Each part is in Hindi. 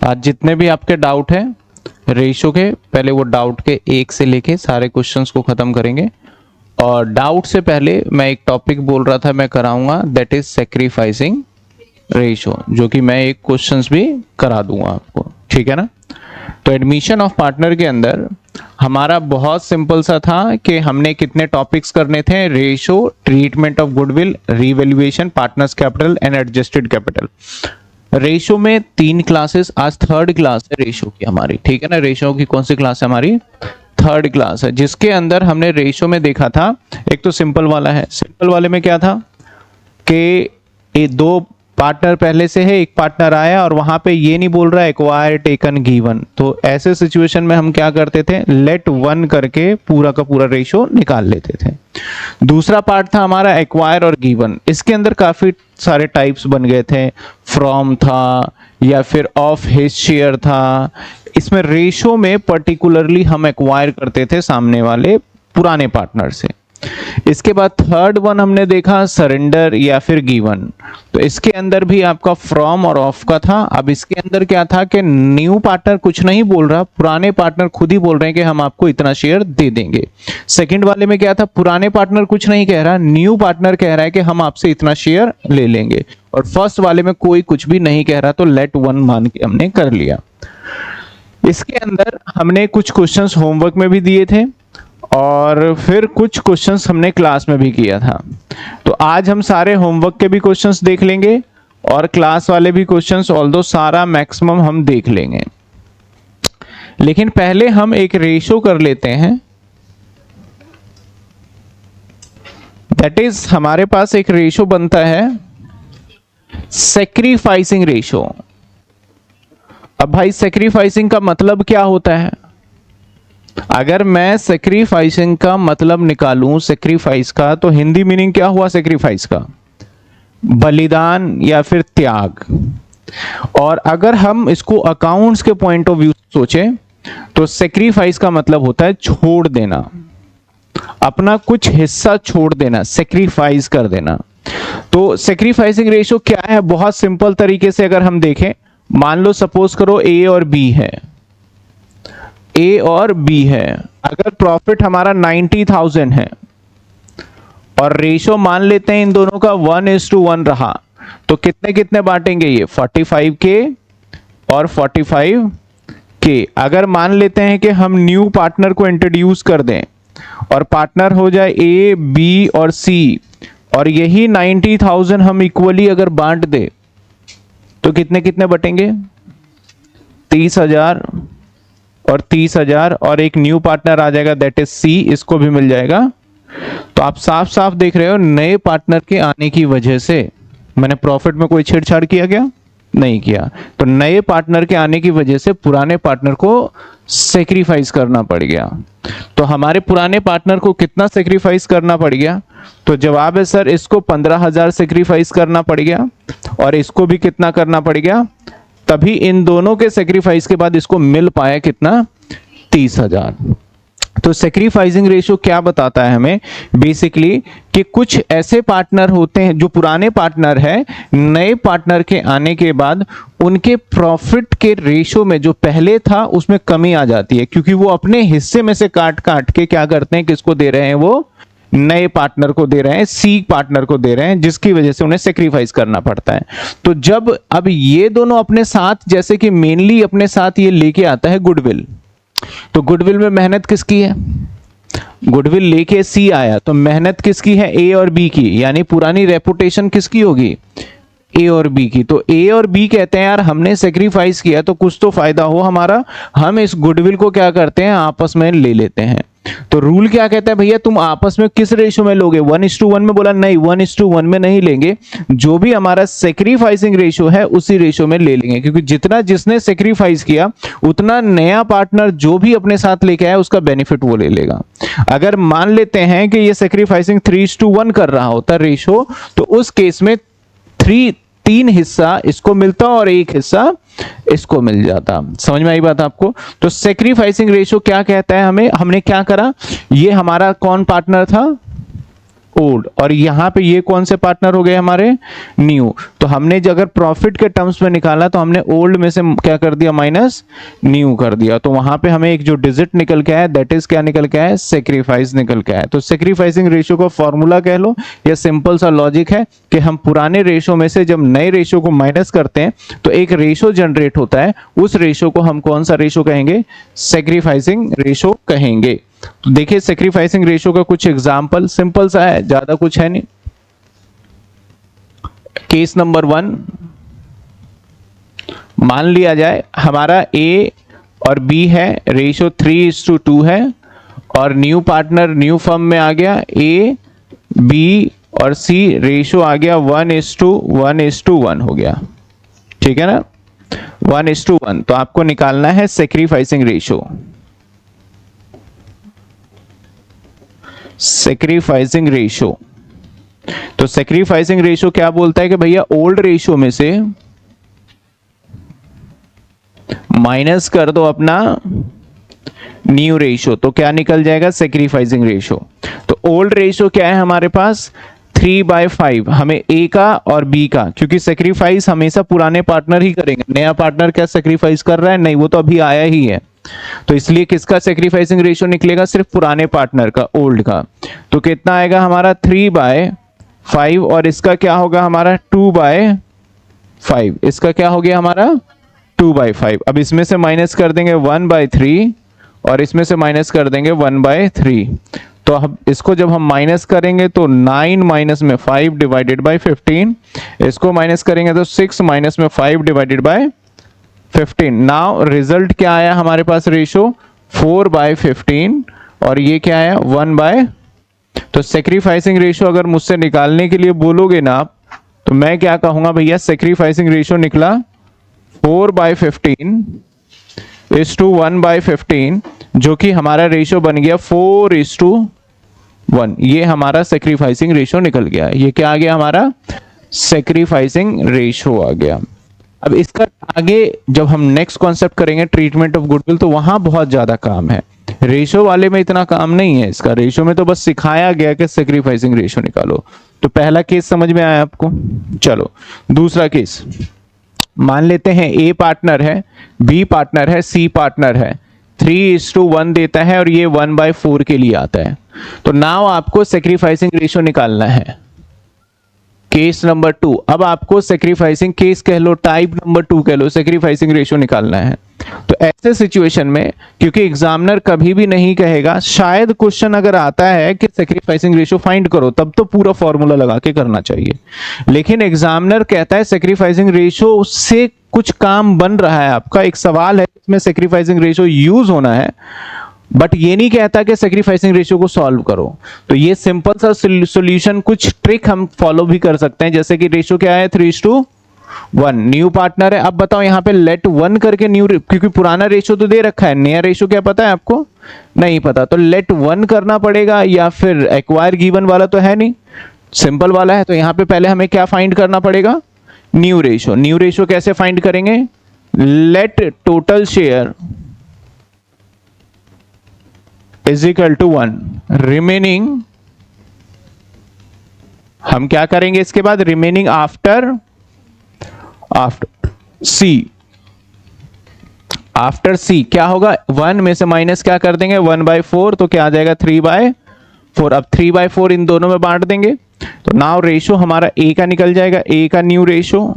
आज जितने भी आपके डाउट हैं रेशो के, पहले वो डाउट के एक से लेके सारे क्वेश्चंस को खत्म करेंगे। और डाउट से पहले मैं एक टॉपिक बोल रहा था मैं कराऊंगा, दैट इज सेक्रीफाइसिंग रेशो, जो कि मैं एक क्वेश्चंस भी करा दूंगा आपको, ठीक है ना। तो एडमिशन ऑफ पार्टनर के अंदर हमारा बहुत सिंपल सा था कि हमने कितने टॉपिक्स करने थे, ratio, treatment of goodwill, revaluation, partners capital and adjusted capital. Ratio में 3 क्लासेस, आज थर्ड क्लास है रेशो की हमारी, ठीक है ना। रेशो की कौन सी क्लास है हमारी? थर्ड क्लास है, जिसके अंदर हमने रेशो में देखा था, एक तो सिंपल वाला है। सिंपल वाले में क्या था कि ये 2 पार्टनर पहले से है, एक पार्टनर आया और वहां पे ये नहीं बोल रहा है एक्वायर, टेकन, गिवन। तो ऐसे सिचुएशन में हम क्या करते थे, लेट 1 करके पूरा का पूरा रेशो निकाल लेते थे। दूसरा पार्ट था हमारा एक्वायर और गिवन। इसके अंदर काफी सारे टाइप्स बन गए थे, फ्रॉम था या फिर ऑफ हिज शेयर था। इसमें रेशो में पर्टिकुलरली हम एक्वायर करते थे सामने वाले पुराने पार्टनर से। इसके बाद थर्ड वन हमने देखा सरेंडर या फिर गिवन। तो इसके अंदर भी आपका फ्रॉम और ऑफ का था। अब इसके अंदर क्या था कि न्यू पार्टनर कुछ नहीं बोल रहा, पुराने पार्टनर खुद ही बोल रहे हैं कि हम आपको इतना शेयर दे देंगे। सेकंड वाले में क्या था, पुराने पार्टनर कुछ नहीं कह रहा, न्यू पार्टनर कह रहा है कि हम आपसे इतना शेयर ले लेंगे। और फर्स्ट वाले में कोई कुछ भी नहीं कह रहा, तो लेट 1 मान के हमने कर लिया। इसके अंदर हमने कुछ क्वेश्चंस होमवर्क में भी दिए थे और फिर कुछ क्वेश्चंस हमने क्लास में भी किया था। तो आज हम सारे होमवर्क के भी क्वेश्चंस देख लेंगे और क्लास वाले भी क्वेश्चंस, ऑल्दो सारा मैक्सिमम हम देख लेंगे। लेकिन पहले हम एक रेशो कर लेते हैं, दैट इज हमारे पास एक रेशो बनता है सेक्रीफाइसिंग रेशो। अब भाई सेक्रीफाइसिंग का मतलब क्या होता है? अगर मैं सेक्रीफाइसिंग का मतलब निकालूं सेक्रीफाइस का, तो हिंदी मीनिंग क्या हुआ सेक्रीफाइस का? बलिदान या फिर त्याग। और अगर हम इसको अकाउंट्स के पॉइंट ऑफ व्यू सोचें तो सेक्रीफाइस का मतलब होता है छोड़ देना, अपना कुछ हिस्सा छोड़ देना, सेक्रीफाइस कर देना। तो सेक्रीफाइसिंग रेशो क्या है? बहुत सिंपल तरीके से अगर हम देखें, मान लो सपोज करो ए और बी है, ए और बी है। अगर प्रॉफिट हमारा 90,000 है और रेशो मान लेते हैं इन दोनों का 1:1 रहा, तो कितने कितने बांटेंगे ये? 45K और 45K। अगर मान लेते हैं कि हम न्यू पार्टनर को इंट्रोड्यूस कर दें और पार्टनर हो जाए ए, बी और सी, और यही 90,000 हम इक्वली अगर बांट दे तो कितने कितने बटेंगे? 30,000 और 30,000, और एक न्यू पार्टनर आ जाएगा दैट इज सी, इसको भी मिल जाएगा। तो आप साफ साफ देख रहे हो नए पार्टनर के आने की वजह से मैंने प्रॉफिट में कोई छेड़छाड़ किया क्या? नहीं किया। तो नए पार्टनर के आने की वजह से पुराने पार्टनर को सेक्रीफाइस करना पड़ गया। तो हमारे पुराने पार्टनर को कितना सेक्रीफाइस करना पड़ गया? तो जवाब है सर इसको 15,000 सेक्रीफाइस करना पड़ गया, और इसको भी कितना करना पड़ गया? तभी इन दोनों के सेक्रीफाइस के बाद इसको मिल पाया कितना? 30,000। तो सेक्रीफाइसिंग रेशियो क्या बताता है हमें? बेसिकली कि कुछ ऐसे पार्टनर होते हैं जो पुराने पार्टनर है, नए पार्टनर के आने के बाद उनके प्रॉफिट के रेशियो में जो पहले था उसमें कमी आ जाती है, क्योंकि वो अपने हिस्से में से काट काट के क्या करते हैं, किसको दे रहे हैं? वो नए पार्टनर को दे रहे हैं, सी पार्टनर को दे रहे हैं, जिसकी वजह से उन्हें सेक्रीफाइस करना पड़ता है। तो जब अब ये दोनों अपने साथ, जैसे कि मेनली अपने साथ ये लेके आता है गुडविल, तो गुडविल में मेहनत किसकी है? गुडविल लेके सी आया, तो मेहनत किसकी है? ए और बी की, यानी पुरानी रेपुटेशन किसकी होगी? ए और बी की। तो ए और बी कहते हैं यार हमने सेक्रीफाइस किया तो कुछ तो फायदा हो हमारा, हम इस गुडविल को क्या करते हैं? आपस में ले लेते हैं। तो रूल क्या कहता है भैया, तुम आपस में किस रेशो में लोगे? 1:1 में बोला नहीं, 1:1 में नहीं लेंगे, जो भी हमारा सेक्रीफाइसिंग रेशो है उसी रेशो में ले लेंगे, क्योंकि जितना जिसने सेक्रीफाइस किया उतना नया पार्टनर जो भी अपने साथ लेके आया उसका बेनिफिट वो ले लेगा। अगर मान लेते हैं कि ये सेक्रीफाइसिंग 3:1 कर रहा होता रेशो, तो उस केस में 3 हिस्सा इसको मिलता और 1 हिस्सा इसको मिल जाता। समझ में आई बात आपको? तो सेक्रीफाइसिंग रेशो क्या कहता है हमें? हमने क्या करा, ये हमारा कौन पार्टनर था? ओल्ड, और यहाँ पे ये कौन से पार्टनर हो गए हमारे, न्यू। तो हमने अगर प्रॉफिट के टर्म्स में निकाला तो हमने ओल्ड में से क्या कर दिया, माइनस न्यू कर दिया। तो वहां पे हमें एक जो डिजिट निकल के आया दैट इज क्या निकल के आया, सेक्रीफाइस निकल के आया। तो सेक्रीफाइसिंग रेशियो का फॉर्मूला कह लो, या सिंपल सा लॉजिक है कि हम पुराने रेशियो में से जब नए रेशियो को माइनस करते हैं तो एक रेशियो जनरेट होता है, उस रेशियो को हम कौन सा रेशियो कहेंगे, सेक्रीफाइसिंग रेशियो कहेंगे। तो देखिए सेक्रीफाइसिंग रेशियो का कुछ एग्जांपल, सिंपल सा है, ज्यादा कुछ है नहीं। केस नंबर 1, मान लिया जाए हमारा ए और बी है, रेशियो 3:2 है, और न्यू पार्टनर न्यू फर्म में आ गया, ए बी और सी रेशियो आ गया 1:1 हो गया, ठीक है ना, 1:1। तो आपको निकालना है सेक्रीफाइसिंग रेशियो। सेक्रीफाइसिंग रेशियो, तो सेक्रीफाइसिंग रेशियो क्या बोलता है कि भैया ओल्ड रेशियो में से माइनस कर दो अपना न्यू रेशियो, तो क्या निकल जाएगा, सेक्रीफाइसिंग रेशियो। तो ओल्ड रेशियो क्या है हमारे पास, 3/5, हमें ए का और बी का, क्योंकि सेक्रीफाइस हमेशा पुराने पार्टनर ही करेंगे, नया पार्टनर क्या सेक्रीफाइस कर रहा है, नहीं, वो तो अभी आया ही है। तो इसलिए किसका सेक्रीफाइसिंग रेशियो निकलेगा, सिर्फ पुराने पार्टनर का, ओल्ड का। तो कितना आएगा हमारा 3/5, और इसका क्या होगा हमारा 2/5, इसका क्या हो गया हमारा 2/5। अब इसमें से माइनस कर देंगे 1/3, और इसमें से माइनस कर देंगे 1/3। तो अब इसको जब हम माइनस करेंगे तो 9 माइनस में 5 डिवाइडेड बाय 15, इसको माइनस करेंगे तो 6 माइनस में 5 डिवाइडेड बाय 15। नाउ रिजल्ट क्या आया हमारे पास, रेशियो 4/15, और ये क्या आया 1/। तो सेक्रीफाइसिंग रेशियो अगर मुझसे निकालने के लिए बोलोगे ना आप, तो मैं क्या कहूंगा भैया, सेक्रीफाइसिंग रेशियो निकला 4/15 इज टू 1/15, जो कि हमारा रेशियो बन गया 4:1। ये हमारा सेक्रीफाइसिंग रेशियो निकल गया। ये क्या आ गया हमारा, सेक्रीफाइसिंग रेशियो आ गया। अब इसका आगे जब हम नेक्स्ट कॉन्सेप्ट करेंगे, ट्रीटमेंट ऑफ गुडविल, तो वहां बहुत ज्यादा काम है, रेशियो वाले में इतना काम नहीं है। इसका रेशियो में तो बस सिखाया गया कि सेक्रीफाइसिंग रेशियो निकालो। तो पहला केस समझ में आया आपको। चलो दूसरा केस, मान लेते हैं ए पार्टनर है, बी पार्टनर है, सी पार्टनर है, 3:1 देता है, और ये 1/4 के लिए आता है। तो नाउ आपको सेक्रीफाइसिंग रेशियो निकालना है। केस नंबर 2, अब आपको सेक्रीफाइसिंग केस कह लो, टाइप नंबर 2 कह लो, सेक्रीफाइसिंग रेशियो निकालना है। तो ऐसे सिचुएशन में, क्योंकि एग्जामिनर कभी भी नहीं कहेगा, शायद क्वेश्चन अगर आता है कि सेक्रीफाइसिंग रेशियो फाइंड करो, तब तो पूरा फॉर्मूला लगा के करना चाहिए, लेकिन एग्जामिनर कहता है सेक्रीफाइसिंग रेशियो से कुछ काम बन रहा है, आपका एक सवाल है इसमें सेक्रीफाइसिंग रेशियो यूज होना है, बट ये नहीं कहता कि सेक्रीफाइसिंग रेशियो को सॉल्व करो। तो ये सिंपल सा सॉल्यूशन, कुछ ट्रिक हम फॉलो भी कर सकते हैं, जैसे कि रेशियो क्या है 3:1, न्यू पार्टनर है। अब बताओ यहाँ पे लेट 1 करके न्यू, क्योंकि पुराना रेशियो तो दे रखा है, नया रेशियो क्या पता है आपको, नहीं पता, तो लेट 1 करना पड़ेगा, या फिर एक्वायर गिवन वाला तो है नहीं, सिंपल वाला है। तो यहाँ पे पहले हमें क्या फाइंड करना पड़ेगा, न्यू रेशियो। न्यू रेशियो कैसे फाइंड करेंगे, let total share is equal to 1, remaining, हम क्या करेंगे इसके बाद, रिमेनिंग आफ्टर सी क्या होगा, 1 में से माइनस क्या कर देंगे 1/4, तो क्या आ जाएगा 3/4। अब 3/4 इन दोनों में बांट देंगे, तो नाउ रेशियो हमारा ए का निकल जाएगा, ए का new ratio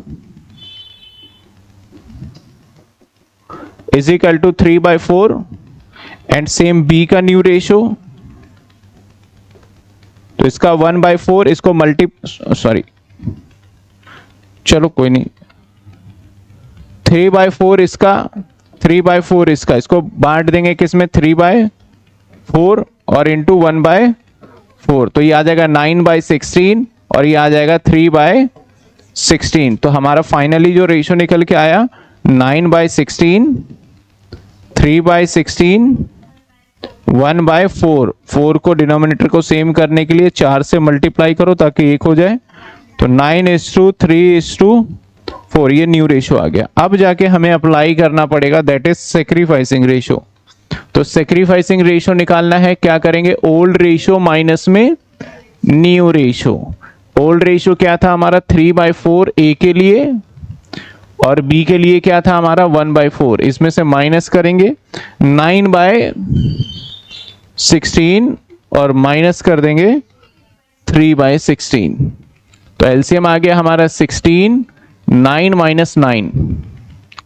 is equal to 3/4, and same B का न्यू रेशियो, तो इसका 1/4, इसको सॉरी चलो कोई नहीं, 3/4 इसका, 3/4 इसका, इसको बांट देंगे किसमें 3/4 और इंटू 1/4, तो ये आ जाएगा 9/16, और ये आ जाएगा 3/16। तो हमारा फाइनली जो रेशियो निकल के आया 9/16, 3/16, 1/4। 4 को डिनोमिनेटर को सेम करने के लिए 4 से मल्टीप्लाई करो ताकि 1 हो जाए, तो 9:3:4, ये न्यू रेशियो आ गया। अब जाके हमें अप्लाई करना पड़ेगा, दैट इज सेक्रीफाइसिंग रेशियो। तो सेक्रीफाइसिंग रेशियो निकालना है, क्या करेंगे, ओल्ड रेशियो माइनस में न्यू रेशो। ओल्ड रेशो क्या था हमारा 3/4 ए के लिए, और बी के लिए क्या था हमारा 1/4। इसमें से माइनस करेंगे 9/16 और माइनस कर देंगे 3/16। तो एलसीएम आ गया हमारा 16, 9 माइनस 9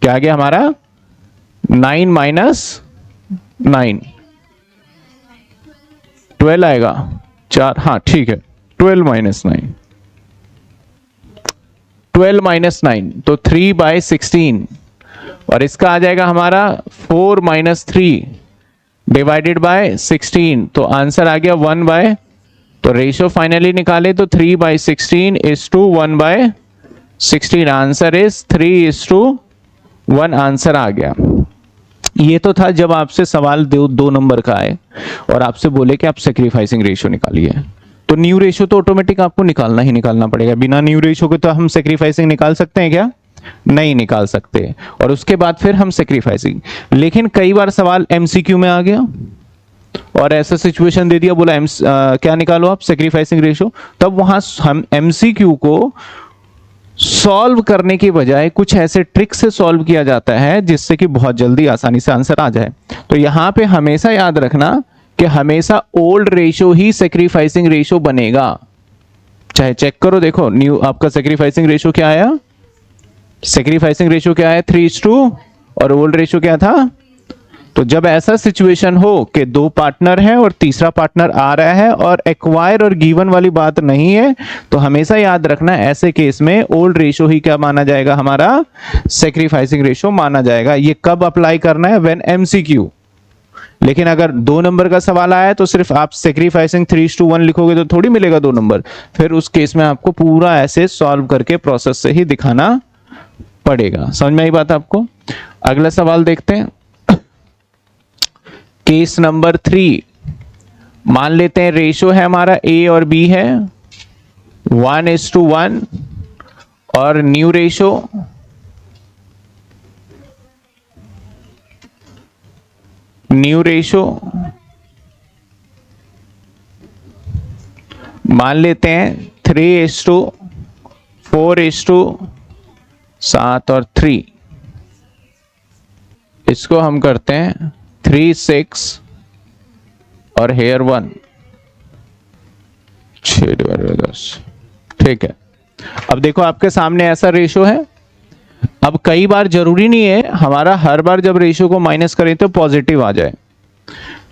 क्या आ गया हमारा 9 माइनस 9 12 आएगा 4, हाँ ठीक है 12 माइनस 9, 12 माइनस 9 तो 3/16, और इसका आ जाएगा हमारा 4 माइनस 3 डिवाइडेड बाय 16, तो आंसर आ गया 1/, तो रेशियो फाइनली निकाले तो 3/16 is to 1/16, answer is 3:1 answer आ गया। ये तो था जब आपसे सवाल 2 नंबर का आए और आपसे बोले कि आप सेक्रीफाइसिंग रेशियो निकालिए, तो न्यू रेशियो तो ऑटोमेटिक आपको निकालना ही निकालना पड़ेगा। बिना न्यू रेशियो के तो हम सेक्रीफाइसिंग निकाल सकते हैं क्या? नहीं निकाल सकते। और उसके बाद फिर हम सेक्रीफाइसिंग, लेकिन कई बार सवाल एमसीक्यू में आ गया और ऐसा सिचुएशन दे दिया, बोला क्या निकालो आप सेक्रीफाइसिंग रेशियो, तब वहां हम एमसीक्यू को सॉल्व करने की बजाय कुछ ऐसे ट्रिक से सॉल्व किया जाता है जिससे कि बहुत जल्दी आसानी से आंसर आ जाए। तो यहां पे हमेशा याद रखना कि हमेशा ओल्ड रेशियो ही सेक्रीफाइसिंग रेशियो बनेगा। चाहे चेक करो, देखो न्यू आपका सेक्रीफाइसिंग रेशियो क्या आया, सेक्रीफाइसिंग रेशियो क्या है 3:2, और ओल्ड रेशियो क्या था। तो जब ऐसा सिचुएशन हो कि 2 पार्टनर हैं और तीसरा पार्टनर आ रहा है और एक्वायर और गिवन वाली बात नहीं है, तो हमेशा याद रखना ऐसे केस में ओल्ड रेशियो ही क्या माना जाएगा, हमारा सेक्रीफाइसिंग रेशियो माना जाएगा। ये कब अप्लाई करना है, व्हेन एमसीक्यू। लेकिन अगर 2 नंबर का सवाल आया है तो सिर्फ आप सेक्रीफाइसिंग 3:1 लिखोगे तो थोड़ी मिलेगा 2 नंबर, फिर उस केस में आपको पूरा ऐसे सॉल्व करके प्रोसेस से ही दिखाना पड़ेगा। समझ में आई बात आपको? अगला सवाल देखते हैं, केस नंबर 3। मान लेते हैं रेशियो है हमारा ए और बी है 1:1, और न्यू रेशियो मान लेते हैं 3:4:7 और 3। इसको हम करते हैं 3:6 और हेयर 1, 6/10। ठीक है, अब देखो आपके सामने ऐसा रेशियो है। अब कई बार जरूरी नहीं है हमारा हर बार जब रेशियो को माइनस करें तो पॉजिटिव आ जाए,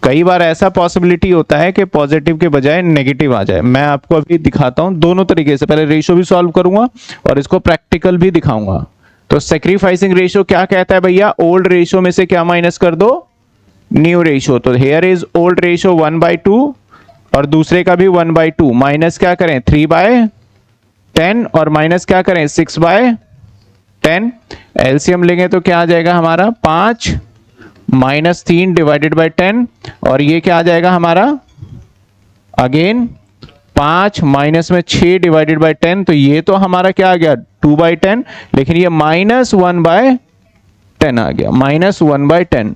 कई बार ऐसा पॉसिबिलिटी होता है कि पॉजिटिव के बजाय नेगेटिव आ जाए। मैं आपको अभी दिखाता हूं दोनों तरीके से, पहले रेशियो भी सॉल्व करूंगा और इसको प्रैक्टिकल भी दिखाऊंगा। तो सेक्रीफाइसिंग रेशियो क्या कहता है भैया, ओल्ड रेशियो में से क्या माइनस कर दो, न्यू रेशियो। तो हेयर इज ओल्ड रेशियो 1/2 और दूसरे का भी 1/2, माइनस क्या करें 3/10 और माइनस क्या करें 6/10। एलसीएम लेंगे तो क्या आ जाएगा हमारा 5 माइनस 3 डिवाइडेड बाय 10, और ये क्या आ जाएगा हमारा अगेन 5 माइनस में 6 डिवाइडेड बाय 10, तो ये तो हमारा क्या आ गया 2/10, लेकिन ये -1/10 आ गया, -1/10।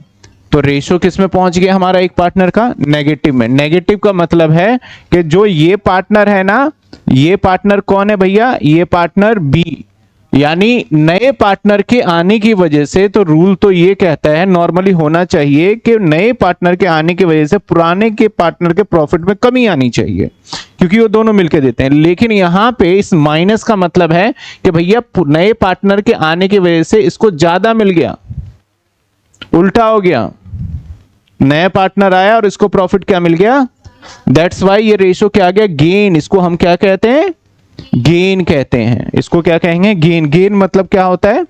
तो रेशियो किस में पहुंच गया हमारा एक पार्टनर का, नेगेटिव में। नेगेटिव का मतलब है कि जो ये पार्टनर है ना, ये पार्टनर कौन है भैया, ये पार्टनर बी, यानी नए पार्टनर के आने की वजह से, तो रूल तो ये कहता है नॉर्मली होना चाहिए कि नए पार्टनर के आने की वजह से पुराने के पार्टनर के प्रॉफिट में कमी आनी चाहिए, क्योंकि वो दोनों मिलकर देते हैं। लेकिन यहां पे इस माइनस का मतलब है कि भैया नए पार्टनर के आने की वजह से इसको ज्यादा मिल गया, उल्टा हो गया, नया पार्टनर आया और इसको प्रॉफिट क्या मिल गया, दैट्स वाई ये रेशियो क्या आ गया, गेन। इसको हम क्या कहते हैं, गेन कहते हैं। इसको क्या कहेंगे, गेन। गेन मतलब क्या होता है,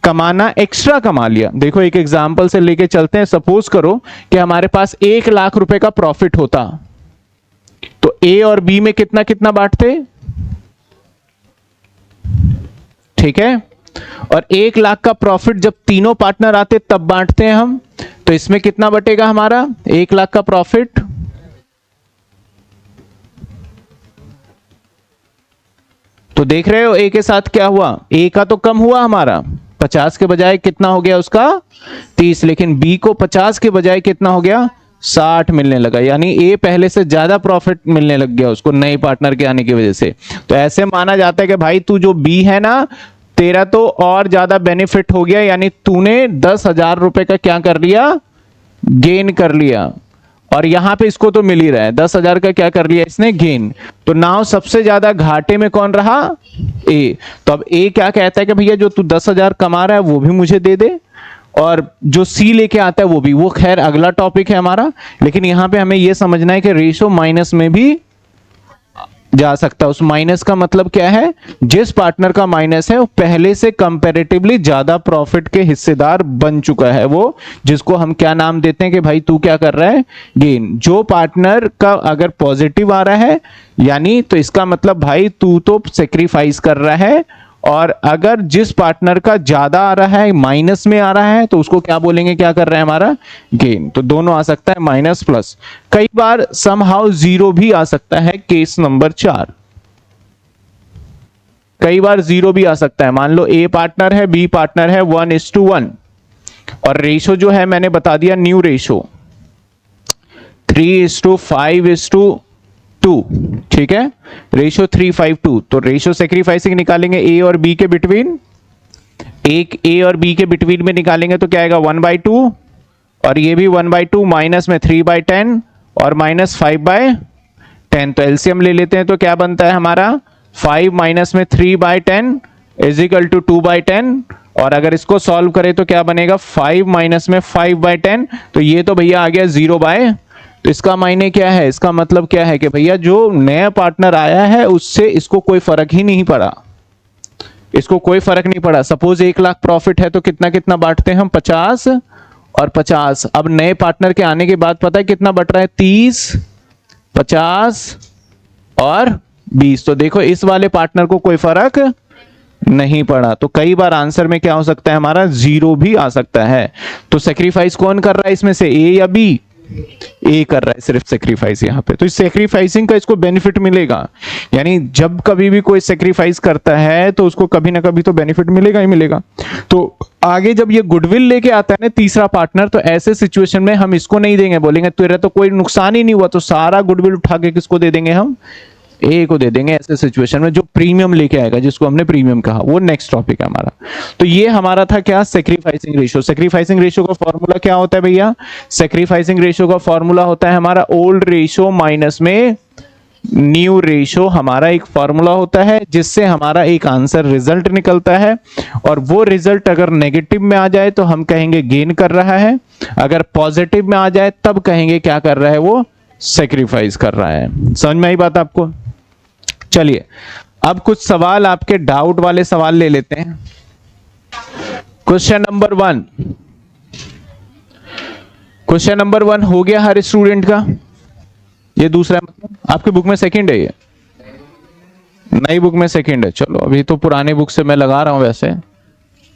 कमाना, एक्स्ट्रा कमा लिया। देखो एक एग्जांपल से लेके चलते हैं। सपोज करो कि हमारे पास 1 लाख रुपए का प्रॉफिट होता, तो ए और बी में कितना कितना बांटते, ठीक है, और 1 लाख का प्रॉफिट जब तीनों पार्टनर आते तब बांटते हैं हम, तो इसमें कितना बटेगा हमारा 1 लाख का प्रॉफिट, तो देख रहे हो ए के साथ क्या हुआ, ए का तो कम हुआ हमारा, 50 के बजाय कितना हो गया उसका 30, लेकिन बी को 50 के बजाय कितना हो गया 60 मिलने लगा, यानी ए पहले से ज्यादा प्रॉफिट मिलने लग गया उसको नए पार्टनर के आने की वजह से। तो ऐसे माना जाता है कि भाई तू जो बी है ना, तेरा तो और ज्यादा बेनिफिट हो गया, यानी तूने 10,000 रुपए का क्या कर लिया, गेन कर लिया। और यहां पे इसको तो मिल ही रहा है, 10,000 का क्या कर लिया इसने, गेन। तो नाउ सबसे ज्यादा घाटे में कौन रहा, ए। तो अब ए क्या कहता है कि भैया जो तू 10,000 कमा रहा है वो भी मुझे दे दे, और जो सी लेके आता है वो भी। वो खैर अगला टॉपिक है हमारा, लेकिन यहां पे हमें यह समझना है कि रेशो माइनस में भी जा सकता है। उस माइनस का मतलब क्या है, जिस पार्टनर का माइनस है वो पहले से कंपैरेटिवली ज्यादा प्रॉफिट के हिस्सेदार बन चुका है, वो जिसको हम क्या नाम देते हैं कि भाई तू क्या कर रहा है, गेन। जो पार्टनर का अगर पॉजिटिव आ रहा है, यानी तो इसका मतलब भाई तू तो सेक्रीफाइस कर रहा है, और अगर जिस पार्टनर का ज्यादा आ रहा है, माइनस में आ रहा है, तो उसको क्या बोलेंगे, क्या कर रहा है हमारा, गेन। तो दोनों आ सकता है, माइनस प्लस। कई बार समहाउ जीरो भी आ सकता है, केस नंबर 4। कई बार जीरो भी आ सकता है। मान लो ए पार्टनर है, बी पार्टनर है, 1:1, और रेशो जो है मैंने बता दिया न्यू रेशो 3:5:2, ठीक है, रेशो 3:5:2। तो रेशो सेक्रीफाइसिंग निकालेंगे ए और बी के बिटवीन, एक ए और बी के बिटवीन में निकालेंगे तो क्या आएगा, 1/2, और ये भी 1/2, माइनस में 3/10 और माइनस 5/10। तो एलसीएम ले लेते हैं, तो क्या बनता है हमारा, 5 माइनस में 3/10 इज इक्वल टू 2/10। और अगर इसको सॉल्व करें तो क्या बनेगा, 5 माइनस में 5/10, तो ये तो भैया आ गया 0/। तो इसका मायने क्या है, इसका मतलब क्या है कि भैया जो नया पार्टनर आया है उससे इसको कोई फर्क ही नहीं पड़ा, इसको कोई फर्क नहीं पड़ा। सपोज 1 लाख प्रॉफिट है तो कितना कितना बांटते हैं हम, 50 और 50। अब नए पार्टनर के आने के बाद पता है कितना बट रहा है, 30, 50 और 20। तो देखो इस वाले पार्टनर को कोई फर्क नहीं पड़ा। तो कई बार आंसर में क्या हो सकता है हमारा, जीरो भी आ सकता है। तो सेक्रीफाइस कौन कर रहा है इसमें से, ए या बी, ए कर रहा है सिर्फ सेक्रीफाइस यहां पे। तो इस सेक्रीफाइसिंग का इसको बेनिफिट मिलेगा, यानी जब कभी भी कोई सेक्रीफाइस करता है तो उसको कभी ना कभी तो बेनिफिट मिलेगा ही मिलेगा। तो आगे जब ये गुडविल लेके आता है ना तीसरा पार्टनर, तो ऐसे सिचुएशन में हम इसको नहीं देंगे, बोलेंगे तेरा तो कोई नुकसान ही नहीं हुआ, तो सारा गुडविल उठा के किसको दे देंगे हम, ए को दे देंगे। ऐसे सिचुएशन में जो प्रीमियम लेके आएगा, जिसको हमने प्रीमियम कहा, वो नेक्स्ट टॉपिक है हमारा। तो ये हमारा था क्या, सेक्रीफाइसिंग रेशियो। सेक्रीफाइसिंग रेशियो का फॉर्मूला क्या होता है भैया, सेक्रीफाइसिंग रेशियो का फॉर्मूला होता है हमारा ओल्ड रेशियो माइनस में न्यू रेशियो। हमारा एक फॉर्मूला होता है जिससे हमारा एक आंसर रिजल्ट निकलता है, और वो रिजल्ट अगर नेगेटिव में आ जाए तो हम कहेंगे गेन कर रहा है, अगर पॉजिटिव में आ जाए तब कहेंगे क्या कर रहा है, वो सेक्रीफाइस कर रहा है। समझ में आई बात आपको। चलिए अब कुछ सवाल, आपके डाउट वाले सवाल ले लेते हैं। क्वेश्चन नंबर 1, क्वेश्चन नंबर 1 हो गया हर स्टूडेंट का, ये दूसरा मतलब आपके बुक में सेकंड है, ये नई बुक में सेकंड है। चलो अभी तो पुराने बुक से मैं लगा रहा हूं वैसे।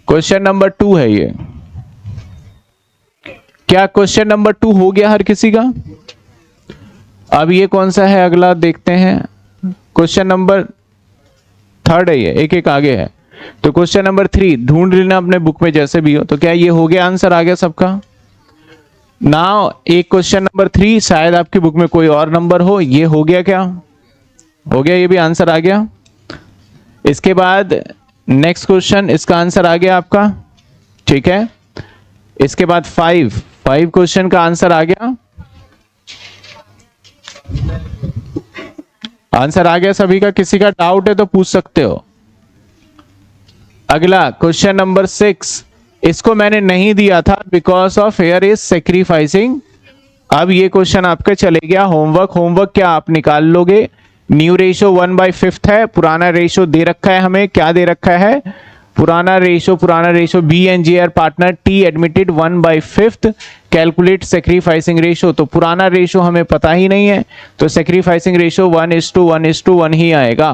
क्वेश्चन नंबर 2 है ये, क्या क्वेश्चन नंबर 2 हो गया हर किसी का। अब ये कौन सा है अगला देखते हैं, क्वेश्चन नंबर 3 है ये, एक एक आगे है। तो क्वेश्चन नंबर 3 ढूंढ लेना अपने बुक में जैसे भी हो। तो क्या ये हो गया, आंसर आ गया सबका। नाउ एक क्वेश्चन नंबर 3, शायद आपकी बुक में कोई और नंबर हो, ये हो गया, क्या हो गया, ये भी आंसर आ गया। इसके बाद नेक्स्ट क्वेश्चन, इसका आंसर आ गया आपका, ठीक है। इसके बाद 5 क्वेश्चन का आंसर आ गया, आंसर आ गया सभी का। किसी का डाउट है तो पूछ सकते हो। अगला क्वेश्चन नंबर 6, इसको मैंने नहीं दिया था because of here is sacrificing. अब ये क्वेश्चन आपका चले गया होमवर्क क्या आप निकाल लोगे। न्यू रेशो 1/5 है, पुराना रेशो दे रखा है हमें, क्या दे रखा है, पुराना ratio B and J R partner, T admitted 1/5, calculate sacrificing ratio. तो पुराना रेशो हमें पता ही नहीं है, तो सेक्रीफाइसिंग रेशो 1:1:1 ही आएगा,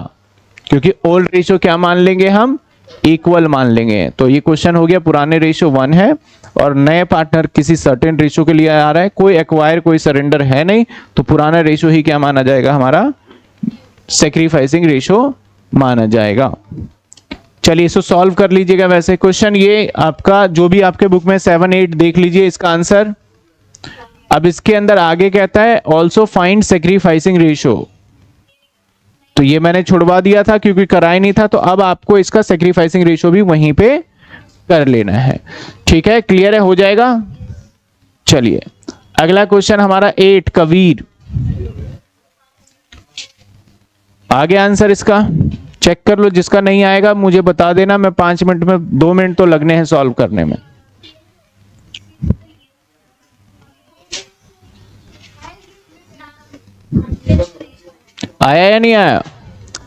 क्योंकि ओल्ड रेशो क्या मान लेंगे हम, इक्वल मान लेंगे। तो ये क्वेश्चन हो गया, पुराने रेशो 1 है और नए पार्टनर किसी सर्टेन रेशो के लिए आ रहा है, कोई एक्वायर कोई सरेंडर है नहीं, तो पुराना रेशो ही क्या माना जाएगा, हमारा सेक्रीफाइसिंग रेशो माना जाएगा। चलिए इसको सॉल्व कर लीजिएगा। वैसे क्वेश्चन ये आपका जो भी आपके बुक में 7, 8 देख लीजिए, इसका आंसर अब इसके अंदर आगे कहता है ऑल्सो फाइंड सेक्रीफाइसिंग रेशियो, तो ये मैंने छुड़वा दिया था क्योंकि करा ही नहीं था, तो अब आपको इसका सेक्रीफाइसिंग रेशियो भी वहीं पे कर लेना है। ठीक है, क्लियर है, हो जाएगा। चलिए अगला क्वेश्चन हमारा 8, कबीर। आगे आंसर इसका चेक कर लो, जिसका नहीं आएगा मुझे बता देना, मैं 5 मिनट में 2 मिनट तो लगने हैं सॉल्व करने में। आया या नहीं आया?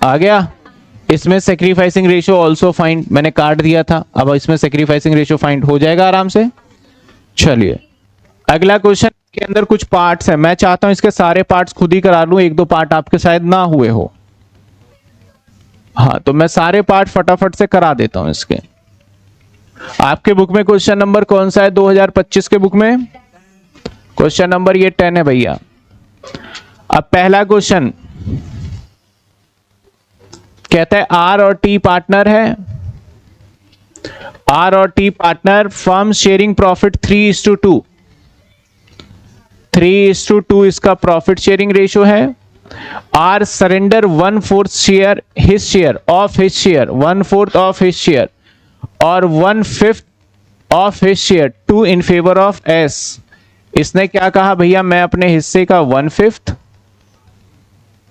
आ गया। इसमें सेक्रीफाइसिंग रेशियो ऑल्सो फाइंड मैंने काट दिया था, अब इसमें सेक्रीफाइसिंग रेशियो फाइंड हो जाएगा आराम से। चलिए अगला क्वेश्चन के अंदर कुछ पार्ट्स हैं, मैं चाहता हूं इसके सारे पार्ट्स खुद ही करा लूं, 1-2 पार्ट आपके शायद ना हुए हो। हाँ तो मैं सारे पार्ट फटाफट से करा देता हूं इसके। आपके बुक में क्वेश्चन नंबर कौन सा है 2025 के बुक में? क्वेश्चन नंबर ये 10 है भैया। अब पहला क्वेश्चन कहता है आर और टी पार्टनर है, आर और T partner, firm sharing profit 3:2, 3:2 इसका प्रॉफिट शेयरिंग रेशियो है। R surrender 1/4 share his share of his share, 1/4 of his share और 1/5 of his share to in favour of S. इसने क्या कहा भैया, मैं अपने हिस्से का 1/5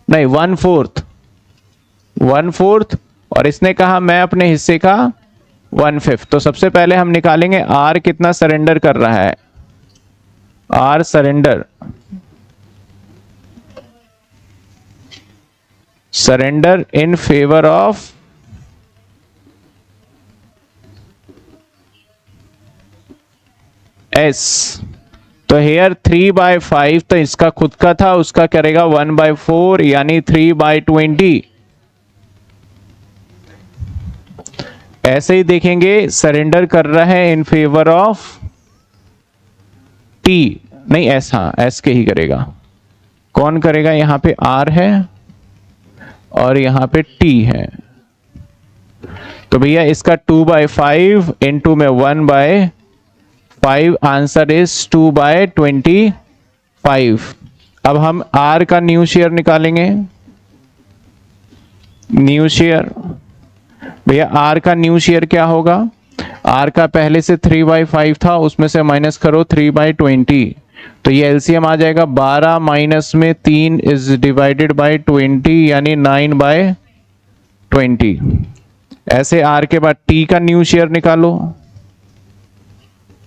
नहीं 1/4 और इसने कहा मैं अपने हिस्से का 1/5। तो सबसे पहले हम निकालेंगे आर कितना सरेंडर कर रहा है। R surrender in favour of S. तो हेयर 3/5 तो इसका खुद का था, उसका करेगा 1/4 यानी 3/20। ऐसे ही देखेंगे सरेंडर कर रहा है इन फेवर ऑफ टी, नहीं एस, हाँ एस के ही करेगा। कौन करेगा? यहां पे आर है और यहां पे टी है, तो भैया इसका 2/5 इंटू में 1/5, आंसर इज 2/25। अब हम आर का न्यू शेयर निकालेंगे। न्यू शेयर भैया आर का न्यू शेयर क्या होगा? आर का पहले से 3/5 था, उसमें से माइनस करो 3/20, तो ये एलसीएम आ जाएगा 12 माइनस में 3 इज डिवाइडेड बाय 20 यानी 9/20। ऐसे आर के बाद टी का न्यू शेयर निकालो,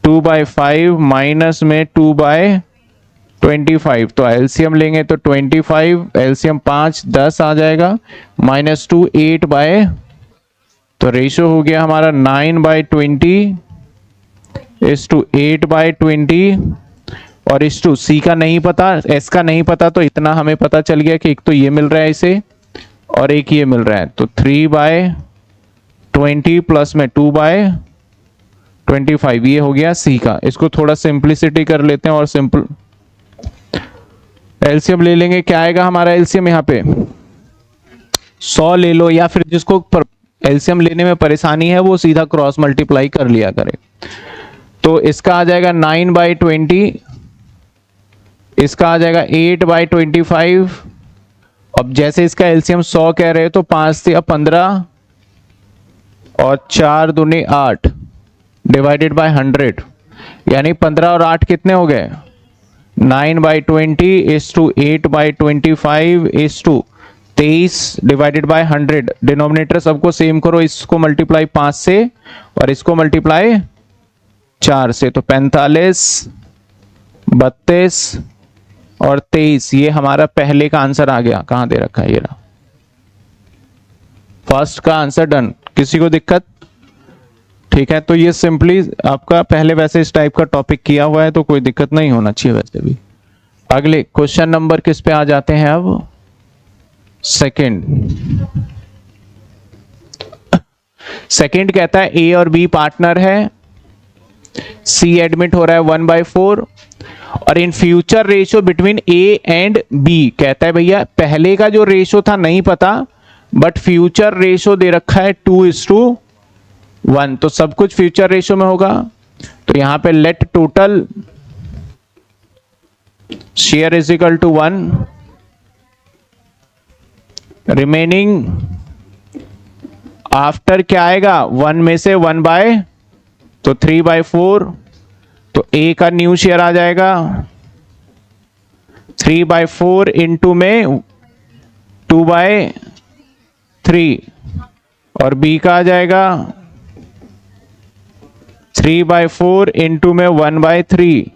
2/5 माइनस में 2/25, तो एलसीएम लेंगे तो 25, एलसीएम 5 10 आ जाएगा, -2 8 तो रेशियो हो गया हमारा 9/20 इस टू 8/20 और इस टू सी का नहीं पता, एस का नहीं पता, तो इतना हमें पता चल गया कि एक तो ये मिल रहा है इसे और एक ये मिल रहा है, तो 3/20 प्लस में 2/25 ये हो गया सी का। इसको थोड़ा सिंप्लिसिटी कर लेते हैं और सिंपल एलसीएम ले लेंगे। क्या आएगा हमारा एलसीएम? यहाँ पे 100 ले लो, या फिर जिसको एलसीएम लेने में परेशानी है वो सीधा क्रॉस मल्टीप्लाई कर लिया करे। तो इसका आ जाएगा 9/20, इसका आ जाएगा 8/25। अब जैसे इसका एलसीएम 100 कह रहे हैं तो 5 से 15 और 4 दूनी 8 डिवाइडेड बाय 100 यानी 15 और 8 कितने हो गए? 9/20 is to 8/25 is to 23 divided by 100। Denominator सबको सेम करो, इसको मल्टीप्लाई 5 से और इसको मल्टीप्लाई 4 से, तो 45 32 और 23 ये हमारा पहले का आंसर आ गया। कहां दे रखा है? ये रहा फर्स्ट का आंसर डन। किसी को दिक्कत? ठीक है, तो ये सिंपली आपका पहले वैसे इस टाइप का टॉपिक किया हुआ है तो कोई दिक्कत नहीं होना चाहिए वैसे भी। अगले क्वेश्चन नंबर किस पे आ जाते हैं अब? सेकंड कहता है ए और बी पार्टनर है, सी एडमिट हो रहा है 1/4 और in future ratio between A and B. कहता है भैया पहले का जो रेशियो था नहीं पता, बट फ्यूचर रेशियो दे रखा है 2:1, तो सब कुछ फ्यूचर रेशियो में होगा। तो यहां पे let total share is equal to 1, remaining after क्या आएगा, 1 में से 1 बाय, तो 3/4, तो ए का न्यू शेयर आ जाएगा 3/4 इंटू में 2/3, और बी का आ जाएगा 3/4 इंटू में 1/3,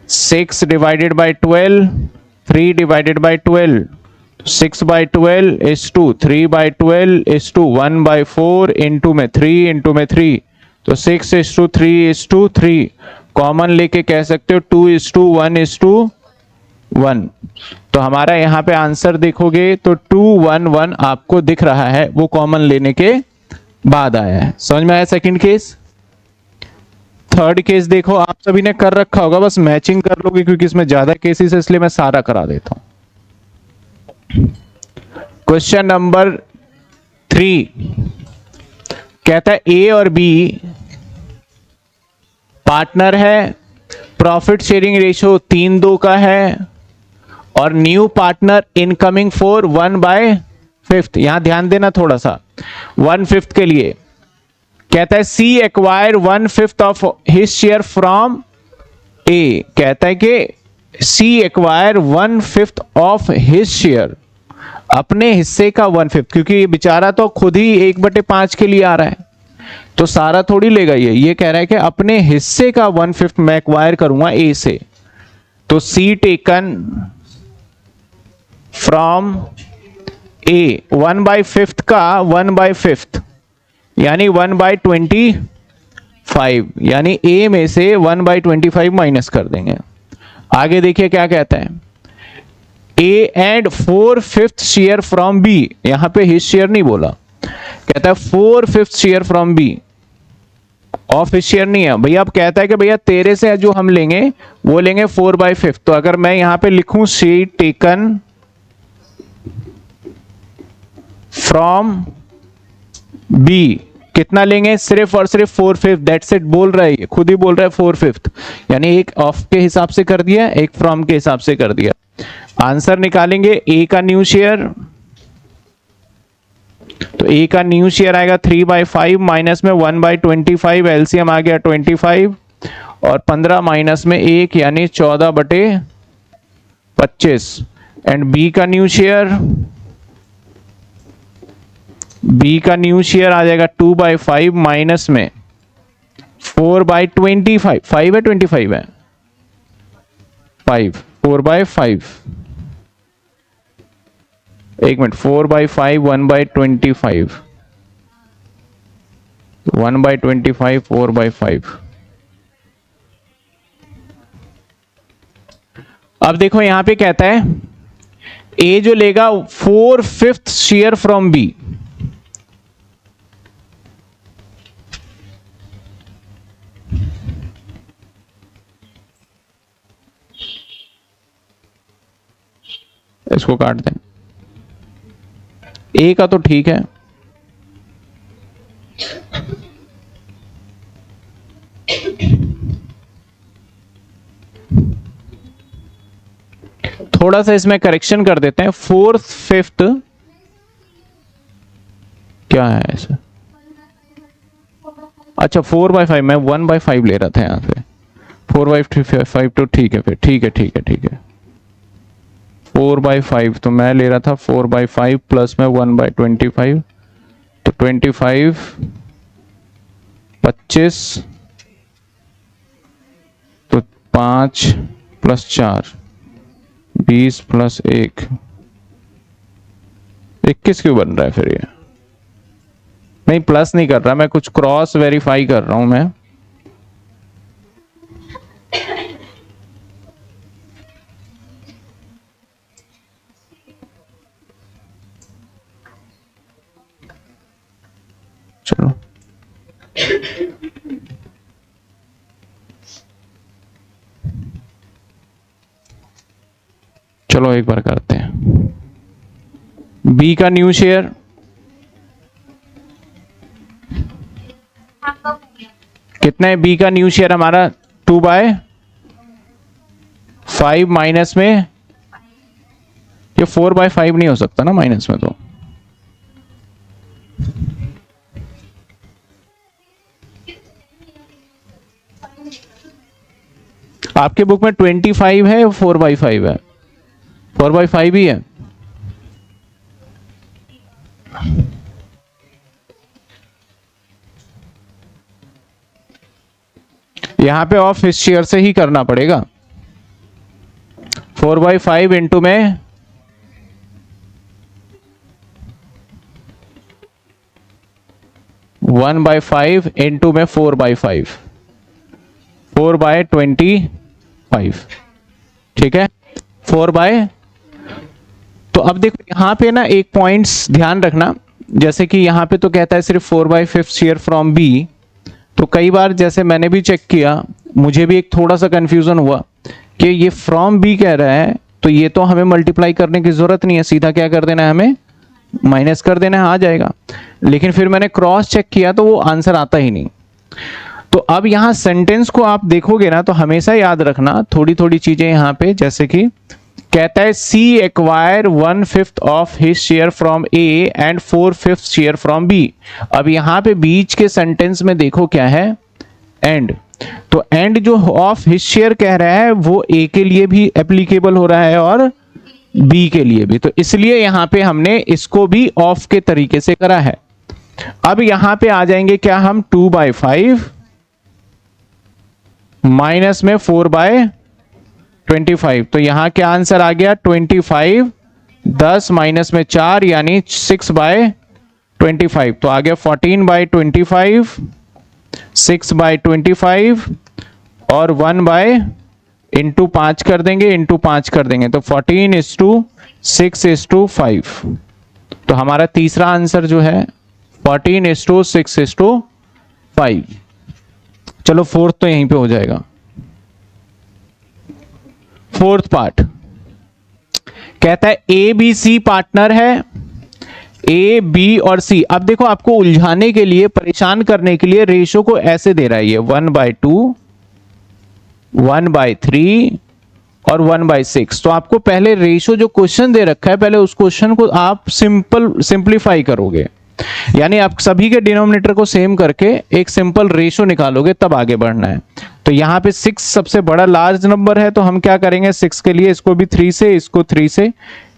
6 divided by 12, 3 divided by 12, 6/12 is to 3/12 is to 1/4 into में 3 इंटू में 3, तो 6:3:3, कॉमन लेके कह सकते हो 2:1:1। तो हमारा यहाँ पे आंसर देखोगे तो 2:1:1 आपको दिख रहा है, वो कॉमन लेने के बाद आया है। समझ में आया सेकंड केस। थर्ड केस देखो, आप सभी ने कर रखा होगा, बस मैचिंग कर लोगे क्योंकि इसमें ज्यादा केसेस है इसलिए मैं सारा करा देता हूं। क्वेश्चन नंबर 3 कहता है ए और बी पार्टनर है, प्रॉफिट शेयरिंग रेशियो 3:2 का है, और न्यू पार्टनर इनकमिंग फॉर 1/5। यहां ध्यान देना थोड़ा सा, 1/5 के लिए कहता है C acquire 1/5 of his share from A. कहता है कि C acquire 1/5 of his share, अपने हिस्से का 1/5, क्योंकि ये बेचारा तो खुद ही 1/5 के लिए आ रहा है, तो सारा थोड़ी लेगा ये कह रहा है कि अपने हिस्से का 1/5 मैं एक्वायर करूंगा ए से। तो सी टेकन फ्रॉम ए, 1/5 का 1/5 यानी 1/25, यानी ए में से 1/25 माइनस कर देंगे। आगे देखिए क्या कहता है, A and 4/5 share from B, यहां पे हिज शेयर नहीं बोला, कहता है 4/5 share from B, of his share नहीं है भैया। अब कहता है कि भैया तेरे से जो हम लेंगे वो लेंगे 4/5। तो अगर मैं यहां पे लिखूं सी टेकन फ्रॉम बी, कितना लेंगे, सिर्फ और सिर्फ 4/5, दैट्स इट बोल रहा है, खुद ही बोल रहा है 4/5, यानी एक ऑफ के हिसाब से कर दिया, एक फ्रॉम के हिसाब से कर दिया। आंसर निकालेंगे ए का न्यू शेयर, तो ए का न्यू शेयर आएगा 3/5 माइनस में 1/25, एलसीएम आ गया 25, और 15 माइनस में 1 यानी 14/25। एंड बी का न्यू शेयर, बी का न्यू शेयर आ जाएगा 2/5 माइनस में 4/25, 5 है 25 है 5, 4/5, एक मिनट, 4/5 1/25, 1/25 4/5। अब देखो यहां पे कहता है ए जो लेगा 4/5 शेयर फ्रॉम बी, इसको काट दें, ए का तो ठीक है, थोड़ा सा इसमें करेक्शन कर देते हैं। 4/5 क्या है ऐसा, अच्छा 4/5, मैं 1/5 ले रहा था यहां पे, 4/5 तो ठीक है, फिर ठीक है 4/5, तो मैं ले रहा था 4/5 प्लस में 1/25, तो 25, 25, तो 5 + 4 20 + 1 21 क्यों बन रहा है फिर ये, नहीं प्लस नहीं कर रहा मैं, कुछ क्रॉस वेरीफाई कर रहा हूं मैं। चलो चलो एक बार करते हैं। बी का न्यू शेयर कितना है, बी का न्यू शेयर हमारा 2/5 5 माइनस में, ये 4/5 नहीं हो सकता ना माइनस में, तो आपके बुक में 25 है या 4/5 है? 4/5 ही है। यहां पे ऑफ हिज शेयर से ही करना पड़ेगा। 4/5 इंटू में 1/5 इंटू में 4/5, 4/25, ठीक है, 4 तो अब देखो यहां पे ना एक पॉइंट्स ध्यान रखना, जैसे कि यहां पे तो कहता है सिर्फ 4/5 शेयर फ्रॉम बी, तो कई बार जैसे मैंने भी चेक किया, मुझे भी एक थोड़ा सा कंफ्यूजन हुआ कि ये फ्रॉम बी कह रहा है, तो ये तो हमें मल्टीप्लाई करने की जरूरत नहीं है, सीधा क्या कर देना है, हमें माइनस कर देना है, आ जाएगा। लेकिन फिर मैंने क्रॉस चेक किया तो वो आंसर आता ही नहीं। तो अब यहां सेंटेंस को आप देखोगे ना, तो हमेशा याद रखना थोड़ी थोड़ी चीजें यहां पे, जैसे कि कहता है C acquire 1/5 of his share from A and 4/5 share from B. अब यहां पे बीच के सेंटेंस में देखो क्या है, एंड, तो एंड जो ऑफ हिज शेयर कह रहा है वो ए के लिए भी एप्लीकेबल हो रहा है और बी के लिए भी, तो इसलिए यहां पे हमने इसको भी ऑफ के तरीके से करा है। अब यहां पे आ जाएंगे क्या हम, 2/5 माइनस में 4/25, तो यहां क्या आंसर आ गया, 25, 10 माइनस में 4 यानी 6/25, तो आ गया 14/25, 6/25 और 1 इंटू 5 कर देंगे, इंटू 5 कर देंगे, तो 14:6:5, तो हमारा तीसरा आंसर जो है 14:6:5। चलो फोर्थ तो यहीं पे हो जाएगा। फोर्थ पार्ट कहता है ए बी सी पार्टनर है, ए बी और सी। अब देखो आपको उलझाने के लिए, परेशान करने के लिए रेशो को ऐसे दे रहा है, ये 1/2, 1/3 और 1/6। तो आपको पहले रेशो जो क्वेश्चन दे रखा है, पहले उस क्वेश्चन को आप सिंप्लीफाई करोगे, यानी आप सभी के डिनोमिनेटर को सेम करके एक सिंपल रेशो निकालोगे, तब आगे बढ़ना है। तो यहां पे 6 सबसे बड़ा लार्ज नंबर है, तो हम क्या करेंगे 6 के लिए, इसको भी 3 से, इसको 3 से,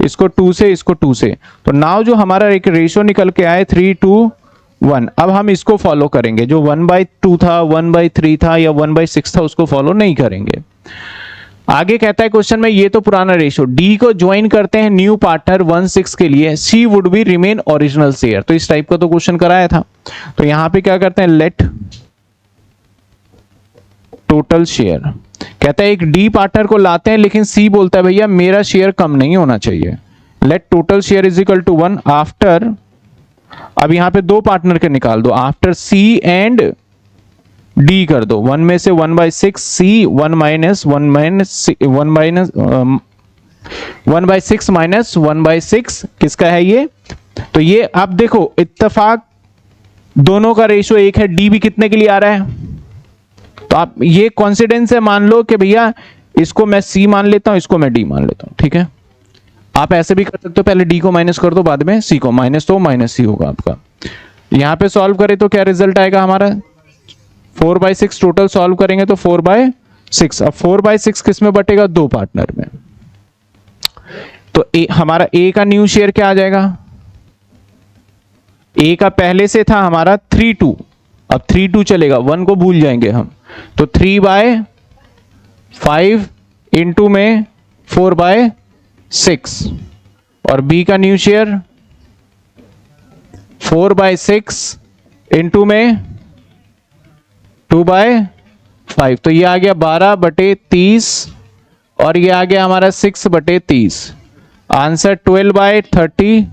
इसको 2 से, इसको 2 से, तो नाउ जो हमारा एक रेशो निकल के आए 3:1। अब हम इसको फॉलो करेंगे, जो 1/2 था, 1/3 था या 1/6 था, उसको फॉलो नहीं करेंगे। आगे कहता है क्वेश्चन में, ये तो पुराना रेशो, डी को ज्वाइन करते हैं न्यू पार्टनर 1/6 के लिए, C would be remain original share. तो इस टाइप का तो क्वेश्चन कराया था। तो यहां पे क्या करते हैं, लेट टोटल शेयर, कहता है एक डी पार्टनर को लाते हैं, लेकिन सी बोलता है भैया मेरा शेयर कम नहीं होना चाहिए, let total share is equal to 1 after, अब यहां पे दो पार्टनर के निकाल दो, आफ्टर सी एंड डी कर दो, 1 में से 1/6 सी, 1 माइनस 1/6 किसका है ये, तो ये आप देखो इत्तेफाक दोनों का रेशियो एक है, डी भी कितने के लिए आ रहा है, तो आप ये कॉन्सिडेंस है, मान लो कि भैया इसको मैं सी मान लेता हूं, इसको मैं डी मान लेता हूं, ठीक है। आप ऐसे भी कर सकते हो, पहले डी को माइनस कर दो, बाद में सी को, माइनस तो माइनस सी होगा आपका। यहां पे सॉल्व करें तो क्या रिजल्ट आएगा हमारा, 4/6 टोटल सॉल्व करेंगे तो 4/6। अब 4/6 किस में बटेगा, दो पार्टनर में, तो हमारा ए का न्यू शेयर क्या आ जाएगा, ए का पहले से था हमारा 3/2, अब 3/2 चलेगा, 1 को भूल जाएंगे हम, तो 3/5 इंटू में 4/6, और बी का न्यू शेयर 4/6 इंटू में 2/5, तो ये आ गया 12/30 और ये आ गया हमारा 6/30, आंसर 12/30,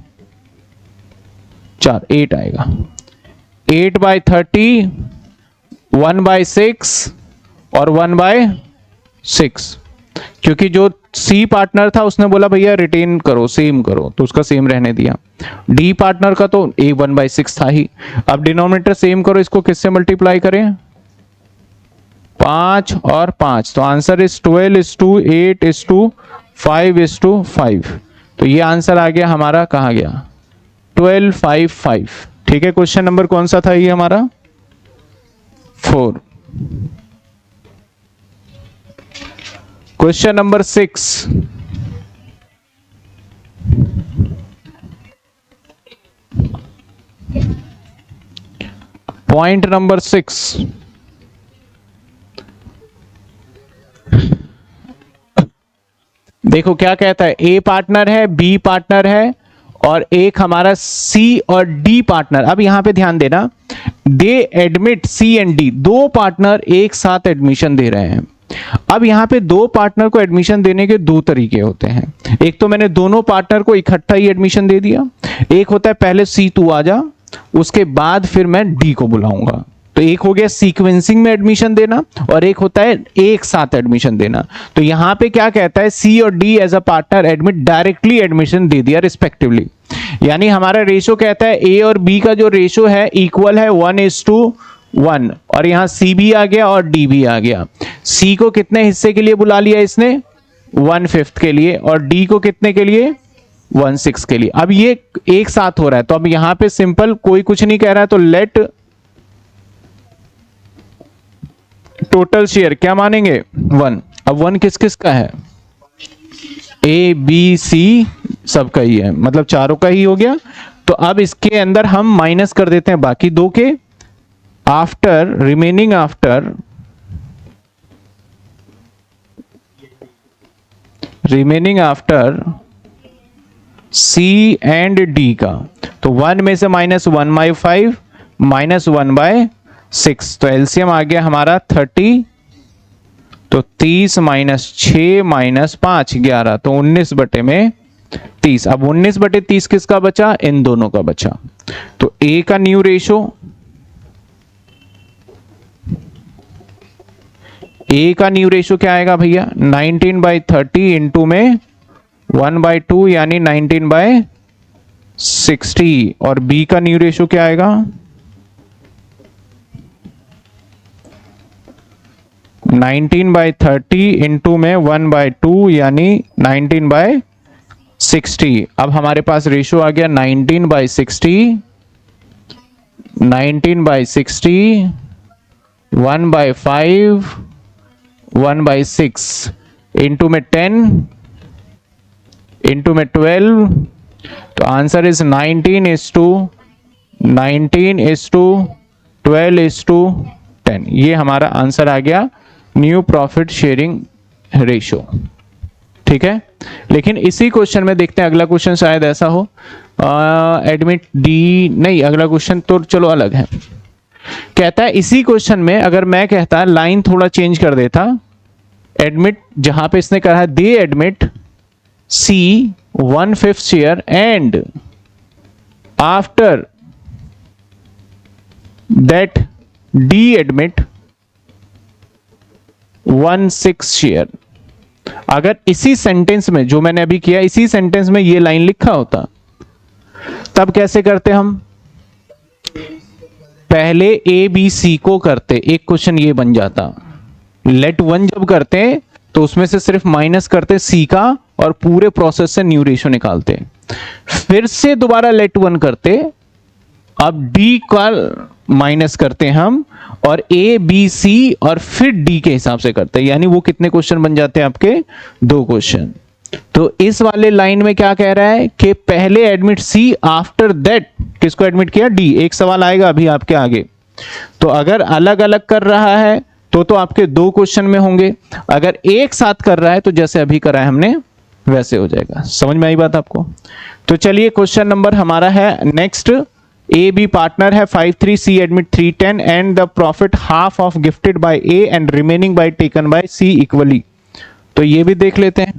8 आएगा, 8/30, 1/6 और 1/6, क्योंकि जो सी पार्टनर था उसने बोला भैया रिटेन करो, सेम करो, तो उसका सेम रहने दिया। डी पार्टनर का तो ए 1/6 था ही। अब डिनोमिनेटर सेम करो, इसको किससे मल्टीप्लाई करें, 5 और 5, तो आंसर इज 12:8:5:5। तो ये आंसर आ गया हमारा, कहाँ गया, 12, 5, 5। ठीक है, क्वेश्चन नंबर कौन सा था ये हमारा, 4। क्वेश्चन नंबर 6, पॉइंट नंबर 6, देखो क्या कहता है, ए पार्टनर है, बी पार्टनर है, और एक हमारा सी और डी पार्टनर। अब यहां पे ध्यान देना, they admit C and D, दो पार्टनर एक साथ एडमिशन दे रहे हैं। अब यहां पे दो पार्टनर को एडमिशन देने के दो तरीके होते हैं। एक तो मैंने दोनों पार्टनर को इकट्ठा ही एडमिशन दे दिया, एक होता है पहले सी तू आ जा, उसके बाद फिर मैं डी को बुलाऊंगा। तो एक हो गया सीक्वेंसिंग में एडमिशन देना, और एक होता है एक साथ एडमिशन देना। तो यहां पे क्या कहता है, सी और D as a partner admit directly admission दे दिया रिस्पेक्टिवली। यानी हमारा रेशो कहता है ए और बी का जो रेशो है इक्वल है 1:1, और यहां सी भी आ गया और डी भी आ गया। सी को कितने हिस्से के लिए बुला लिया इसने, 1/5 के लिए, और डी को कितने के लिए, 1/6 के लिए। अब ये एक साथ हो रहा है, तो अब यहां पे सिंपल कोई कुछ नहीं कह रहा है, तो लेट टोटल शेयर क्या मानेंगे, 1। अब 1 किस किस का है, ए बी सी सबका ही है, मतलब चारों का ही हो गया। तो अब इसके अंदर हम माइनस कर देते हैं बाकी दो के, after remaining after C and D का। तो 1 में से -1/5 -1/6, तो एलसीएम आ गया हमारा 30। तो 30 -6 -5 11, तो 19/30। अब 19/30 किसका बचा, इन दोनों का बचा। तो ए का न्यू रेशो, क्या आएगा भैया, 19/30 इंटू में 1/2 यानी 19/60। और बी का न्यू रेशो क्या आएगा, 19/30 इंटू में 1/2 यानी 19/60। अब हमारे पास रेशो आ गया 19/60, 1/5 1/6 इंटू में 10 इंटू में 12। तो आंसर इज 19:12:10। ये हमारा आंसर आ गया न्यू प्रॉफिट शेयरिंग रेशो। ठीक है, लेकिन इसी क्वेश्चन में देखते हैं, अगला क्वेश्चन शायद ऐसा हो, एडमिट डी नहीं, अगला क्वेश्चन तो चलो अलग है। कहता है इसी क्वेश्चन में अगर मैं कहता लाइन थोड़ा चेंज कर देता, एडमिट जहां पे इसने कहा है they admit C 1/5 share and after that D admit 1/6 share. अगर इसी सेंटेंस में जो मैंने अभी किया, इसी सेंटेंस में ये लाइन लिखा होता, तब कैसे करते हम, पहले ए बी सी को करते, एक क्वेश्चन ये बन जाता। लेट 1 जब करते तो उसमें से सिर्फ माइनस करते सी का और पूरे प्रोसेस से न्यू रेशो निकालते। फिर से दोबारा लेट 1 करते, अब डी का माइनस करते हम और ए बी सी और फिर डी के हिसाब से करते, यानी वो कितने क्वेश्चन बन जाते हैं आपके, 2 क्वेश्चन। तो इस वाले लाइन में क्या कह रहा है कि पहले एडमिट सी, आफ्टर दैट किसको एडमिट किया, डी। एक सवाल आएगा अभी आपके आगे, तो अगर अलग अलग कर रहा है तो आपके 2 क्वेश्चन में होंगे, अगर एक साथ कर रहा है तो जैसे अभी करा है हमने वैसे हो जाएगा। समझ में आई बात आपको। तो चलिए क्वेश्चन नंबर हमारा है नेक्स्ट, ए बी पार्टनर है 5/3, C admit 3/10 and the profit half of gifted by A and remaining by taken by C equally. तो ये भी देख लेते हैं।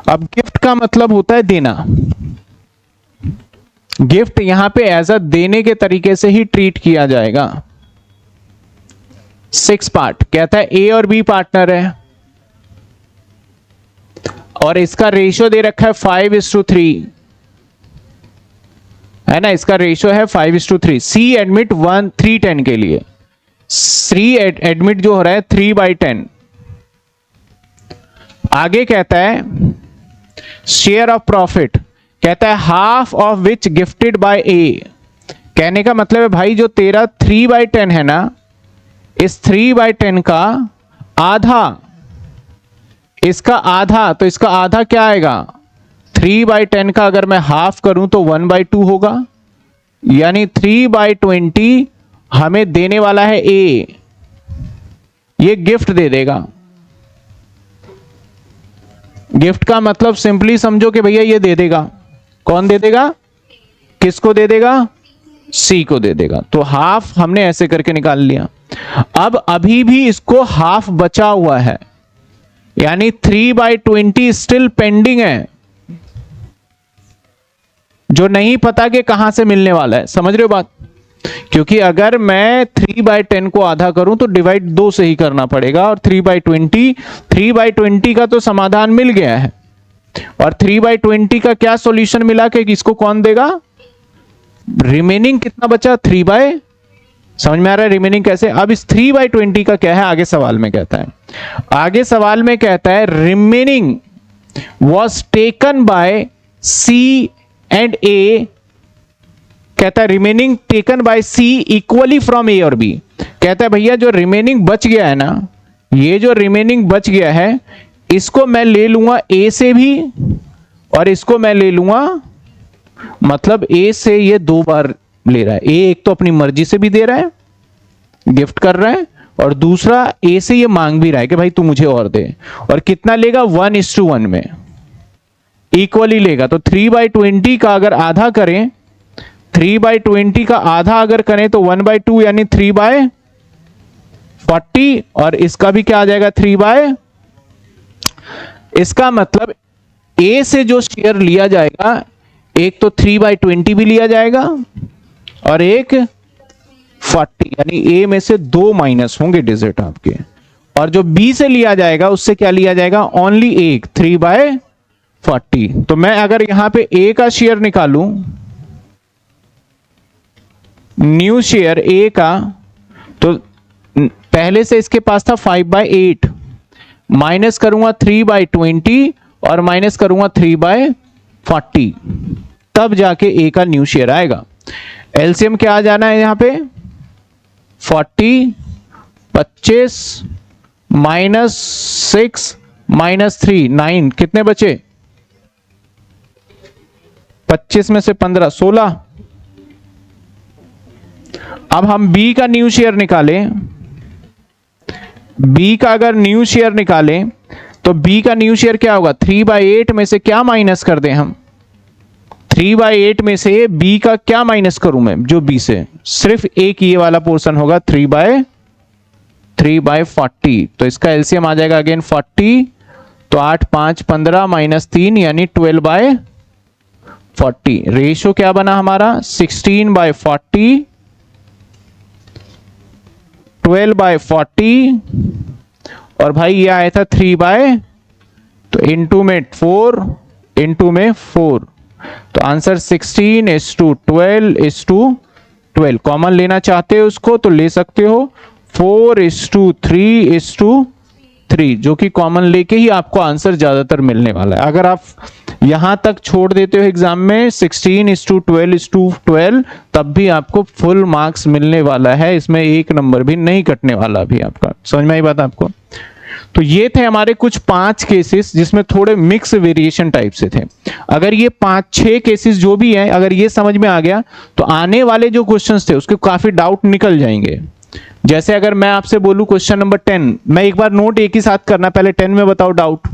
अब गिफ्ट का मतलब होता है देना, गिफ्ट यहां पे एज अ देने के तरीके से ही ट्रीट किया जाएगा। 6 पार्ट कहता है ए और बी पार्टनर है और इसका रेशियो दे रखा है 5:3, है ना, इसका रेशियो है 5:3। सी एडमिट 3/10 के लिए, एडमिट जो हो रहा है 3/10। आगे कहता है शेयर ऑफ प्रॉफिट, कहता है half of which gifted by A. कहने का मतलब है भाई जो तेरा 3/10 है ना, इस 3/10 का आधा, इसका आधा, तो इसका आधा क्या आएगा, 3/10 का अगर मैं हाफ करूं तो 1/2 होगा, यानी 3/20 हमें देने वाला है ए, ये गिफ्ट दे देगा। गिफ्ट का मतलब सिंपली समझो कि भैया ये दे देगा। कौन दे देगा, किसको दे देगा, सी को दे देगा। तो हाफ हमने ऐसे करके निकाल लिया। अब अभी भी इसको हाफ बचा हुआ है, यानी 3/20 स्टिल पेंडिंग है, जो नहीं पता कि कहां से मिलने वाला है। समझ रहे हो बात? क्योंकि अगर मैं 3/10 को आधा करूं तो डिवाइड 2 से ही करना पड़ेगा, और 3/20 का तो समाधान मिल गया है, और 3/20 का क्या सॉल्यूशन मिला कि इसको कौन देगा, रिमेनिंग कितना बचा, समझ में आ रहा है रिमेनिंग कैसे। अब इस 3/20 का क्या है, आगे सवाल में कहता है, आगे सवाल में कहता है remaining was taken by C and A. कहता है remaining taken by C equally from A और बी। कहता है भैया जो रिमेनिंग बच गया है ना, ये जो रिमेनिंग बच गया है, इसको मैं ले लूंगा ए से भी, और इसको मैं ले लूंगा, मतलब ए से ये 2 बार ले रहा है। ए एक तो अपनी मर्जी से भी दे रहा है, गिफ्ट कर रहा है, और दूसरा ए से ये मांग भी रहा है कि भाई तू मुझे और दे। और कितना लेगा, 1:1 में इक्वली लेगा। तो 3/20 का अगर आधा करें, 3/20 का आधा अगर करें तो 1/2 यानी 3/40, और इसका भी क्या आ जाएगा, 3/। इसका मतलब ए से जो शेयर लिया जाएगा, एक तो 3/20 भी लिया जाएगा और एक 40, यानी ए में से 2 माइनस होंगे डिजिट आपके, और जो बी से लिया जाएगा उससे क्या लिया जाएगा, ओनली एक 3/40। तो मैं अगर यहां पे ए का शेयर निकालूं, न्यू शेयर ए का, तो पहले से इसके पास था 5/8, माइनस करूंगा 3/20 और माइनस करूंगा 3/40, तब जाके ए का न्यू शेयर आएगा। एलसीएम क्या आ जाना है यहां पे, 40 25 -6 -3 9, कितने बचे, 25 में से 15 16। अब हम बी का न्यू शेयर निकालें, बी का अगर न्यू शेयर निकालें तो बी का न्यू शेयर क्या होगा, 3/8 में से क्या माइनस कर दें हम, 3/8 में से बी का क्या माइनस करूं मैं, जो बी से सिर्फ एक ये वाला पोर्शन होगा 3/40। तो इसका एलसीएम आ जाएगा अगेन 40, तो 8 5 15 -3 यानी 12/40। रेशियो क्या बना हमारा, 16/40, 12/40, और भाई ये आया था 3/, तो इनटू में 4, इनटू में 4, तो आंसर 16:12:12। कॉमन लेना चाहते हो उसको तो ले सकते हो, 4:3:3, जो कि कॉमन लेके ही आपको आंसर ज्यादातर मिलने वाला है। अगर आप यहां तक छोड़ देते हो एग्जाम में 16:12:12, तब भी आपको फुल मार्क्स मिलने वाला है, इसमें एक नंबर भी नहीं कटने वाला भी आपका। समझ में आई बात आपको? तो ये थे हमारे कुछ 5 केसेस जिसमें थोड़े मिक्स वेरिएशन टाइप से थे। अगर ये 5-6 केसेस जो भी हैं, अगर ये समझ में आ गया तो आने वाले जो क्वेश्चंस थे उसके काफी डाउट निकल जाएंगे। जैसे अगर मैं आपसे बोलूं क्वेश्चन नंबर 10, मैं एक बार नोट एक ही साथ करना, पहले 10 में बताओ डाउट,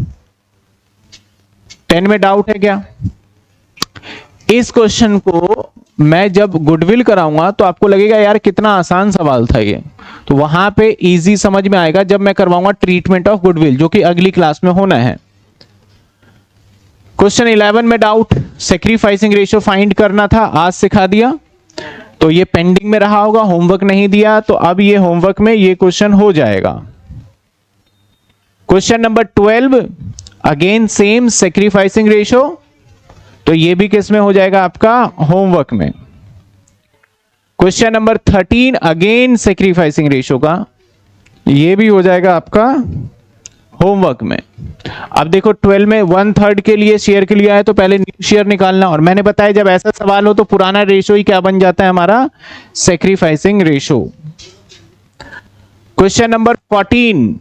10 में डाउट है क्या? इस क्वेश्चन को मैं जब गुडविल कराऊंगा तो आपको लगेगा यार कितना आसान सवाल था ये, तो वहां पे इजी समझ में आएगा जब मैं करवाऊंगा ट्रीटमेंट ऑफ गुडविल, जो कि अगली क्लास में होना है। क्वेश्चन 11 में डाउट, सैक्रिफाइसिंग रेशियो फाइंड करना था, आज सिखा दिया, तो ये पेंडिंग में रहा होगा, होमवर्क नहीं दिया, तो अब ये होमवर्क में ये क्वेश्चन हो जाएगा। Question number 12 again same sacrificing ratio, तो ये भी किस में हो जाएगा आपका, होमवर्क में। Question number 13 again sacrificing ratio का, ये भी हो जाएगा आपका होमवर्क में। अब देखो 12 में 1/3 के लिए शेयर के लिए आया तो पहले न्यू शेयर निकालना, और मैंने बताया जब ऐसा सवाल हो तो पुराना रेशियो ही क्या बन जाता है हमारा, सेक्रीफाइसिंग रेशियो। क्वेश्चन नंबर 14,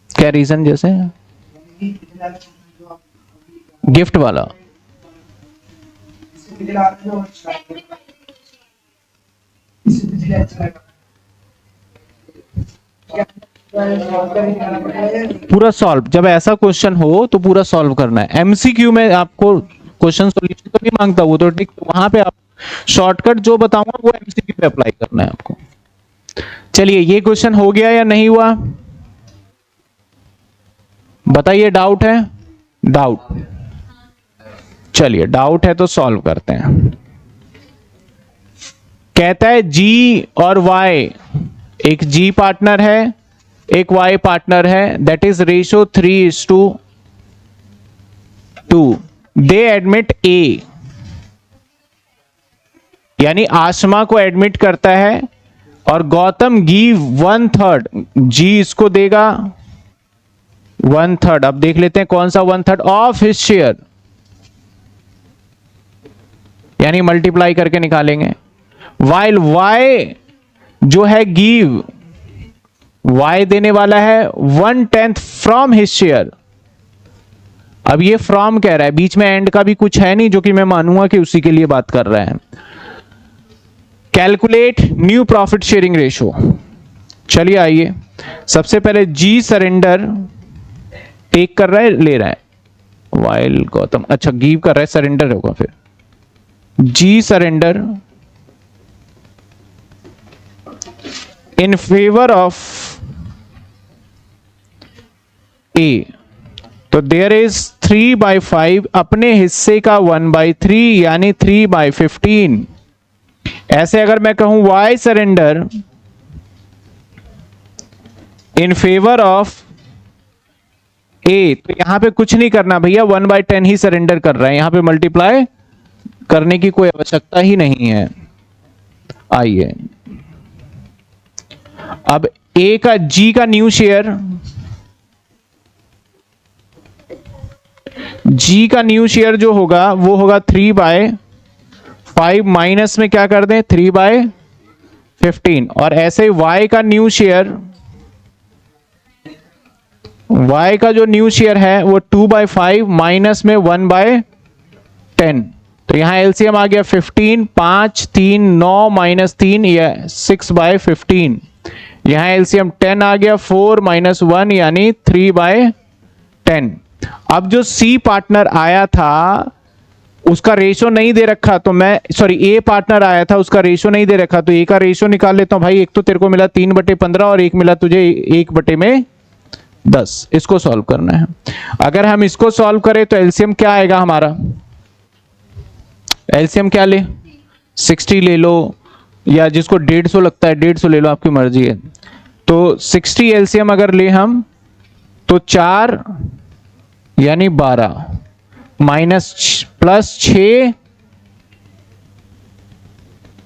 क्या रीजन, जैसे गिफ्ट वाला, पूरा सॉल्व, जब ऐसा क्वेश्चन हो तो पूरा सॉल्व करना है। एमसीक्यू में आपको क्वेश्चन सॉल्यूशन तो नहीं मांगता वो तो ठीक, वहां पे आप शॉर्टकट जो बताऊंगा वो एमसीक्यू पे अप्लाई करना है आपको। चलिए ये क्वेश्चन हो गया या नहीं हुआ, बताइए, डाउट है? डाउट, चलिए डाउट है तो सॉल्व करते हैं। कहता है G और Y, एक G पार्टनर है एक Y पार्टनर है, that is ratio 3:2। They admit A, यानी आसमा को एडमिट करता है और गौतम गिव 1/3, G इसको देगा 1/3। अब देख लेते हैं कौन सा 1/3 ऑफ हिज शेयर, यानी मल्टीप्लाई करके निकालेंगे। वाइल Y जो है गिव, Y देने वाला है 1/10 फ्रॉम हिज शेयर। अब ये फ्रॉम कह रहा है, बीच में एंड का भी कुछ है नहीं जो कि मैं मानूंगा कि उसी के लिए बात कर रहा है। Calculate new profit sharing ratio. चलिए आइए, सबसे पहले G सरेंडर टेक कर रहा है, ले रहा है, वाइल गौतम, अच्छा गिव कर रहा है, सरेंडर होगा फिर G surrender in favour of A, तो देयर इज 3/5, अपने हिस्से का 1/3 यानी 3/15। ऐसे अगर मैं कहूं Y surrender in favour of A, तो यहां पे कुछ नहीं करना भैया, 1/10 ही सरेंडर कर रहा है, यहां पे मल्टीप्लाई करने की कोई आवश्यकता ही नहीं है। आइए अब A का G का न्यू शेयर, G का न्यू शेयर जो होगा वो होगा 3/5, माइनस में क्या कर दें 3/15, और ऐसे ही Y का न्यू शेयर, Y का जो न्यू शेयर है वो 2/5 माइनस में 1/10, तो यहां एलसीएम आ गया 15, 5 3 9 माइनस 3 या 6/15, यहां एलसीएम 10 आ गया, 4 माइनस 1 यानी 3/10। अब जो C पार्टनर आया था उसका रेशो नहीं दे रखा, तो मैं सॉरी A पार्टनर आया था उसका रेशो नहीं दे रखा, तो A का रेशो निकाल लेता हूं भाई। एक तो तेरे को मिला 3/15 और एक मिला तुझे 1/10, इसको सॉल्व करना है। अगर हम इसको सॉल्व करें तो एलसीएम क्या आएगा हमारा, एलसीएम क्या ले, 60 ले लो या जिसको 150 लगता है 150 ले लो, आपकी मर्जी है। तो 60 एलसीएम अगर ले हम तो 4 यानी 12 माइनस प्लस 6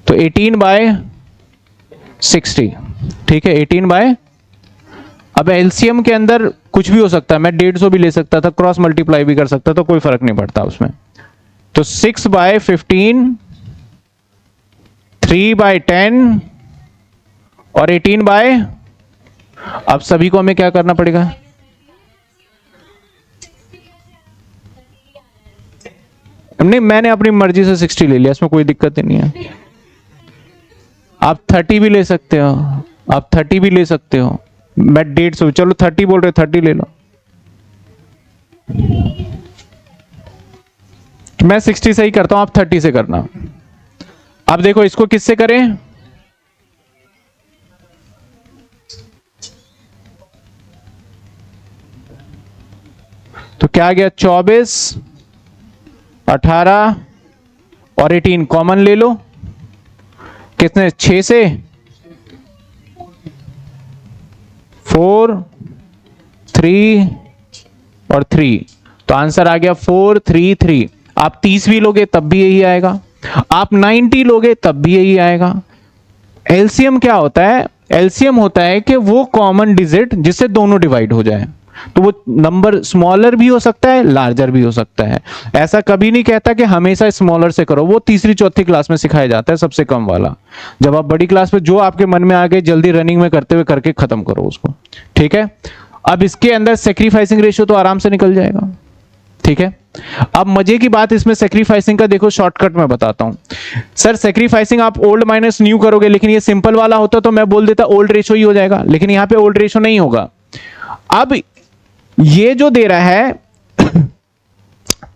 तो 18/60, ठीक है 18 अब एलसीएम के अंदर कुछ भी हो सकता है, मैं 150 भी ले सकता था, क्रॉस मल्टीप्लाई भी कर सकता था, कोई फर्क नहीं पड़ता उसमें। तो 6/15, 3/10 और 18 अब सभी को हमें क्या करना पड़ेगा, नहीं मैंने अपनी मर्जी से 60 ले लिया, इसमें कोई दिक्कत नहीं है। आप 30 भी ले सकते हो, आप 30 भी ले सकते हो, मैं 150, चलो 30 बोल रहे 30 ले लो, मैं 60 से ही करता हूं, आप 30 से करना। अब देखो इसको किससे करें, तो क्या आ गया 24, 18 और 18 कॉमन ले लो, कितने 6 से 4 3 और 3, तो आंसर आ गया 433। आप 30 भी लोगे तब भी यही आएगा, आप 90 लोगे तब भी यही आएगा। एलसीएम क्या होता है? एलसीएम होता है कि वो कॉमन डिजिट जिससे दोनों डिवाइड हो जाए, तो वो नंबर स्मॉलर भी हो सकता है, लार्जर भी हो सकता है। ऐसा कभी नहीं कहता कि हमेशा स्मॉलर से करो, वो तीसरी चौथी क्लास में सिखाया जाता है सबसे कम वाला। जब आप बड़ी क्लास में जो आपके मन में आ गए जल्दी रनिंग में करते हुए करके खत्म करो उसको, ठीक है। अब इसके अंदर सेक्रीफाइसिंग रेशियो तो आराम से निकल जाएगा, ठीक है। अब मजे की बात इसमें सेक्रीफाइसिंग का देखो, शॉर्टकट में बताता हूं। सर सेक्रीफाइसिंग आप ओल्ड माइनस न्यू करोगे, लेकिन ये सिंपल वाला होता तो मैं बोल देता ओल्ड रेशियो ही हो जाएगा, लेकिन यहां पे ओल्ड रेशियो नहीं होगा। अब ये जो दे रहा है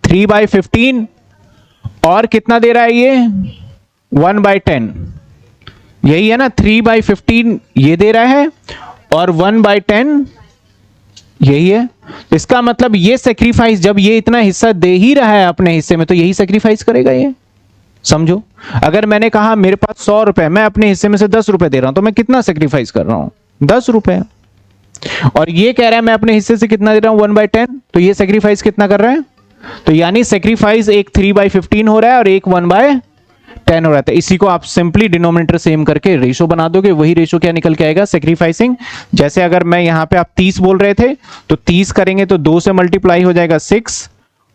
3/15 और कितना दे रहा है ये 1/10, यही है ना। 3/15 ये दे रहा है और 1/10 यही है। इसका मतलब ये सेक्रीफाइस, जब ये इतना हिस्सा दे ही रहा है अपने हिस्से में, तो यही सेक्रीफाइस करेगा ये, समझो। अगर मैंने कहा मेरे पास 100 रुपए, मैं अपने हिस्से में से 10 रुपए दे रहा हूं, तो मैं कितना सेक्रीफाइस कर रहा हूं 10 रुपए। और ये कह रहा है मैं अपने हिस्से से कितना दे रहा हूं 1/10, तो ये सेक्रीफाइस कितना कर रहा है? तो यानी सेक्रीफाइस एक 3/15 हो रहा है और एक 1/10 हो रहा है। इसी को आप सिंपली डिनोमिनेटर सेम करके रेशो बना दोगे, वही रेशो क्या निकल के आएगा सेक्रीफाइसिंग। जैसे अगर मैं यहां पे आप 30 बोल रहे थे, तो 30 करेंगे तो 2 से मल्टीप्लाई हो जाएगा 6,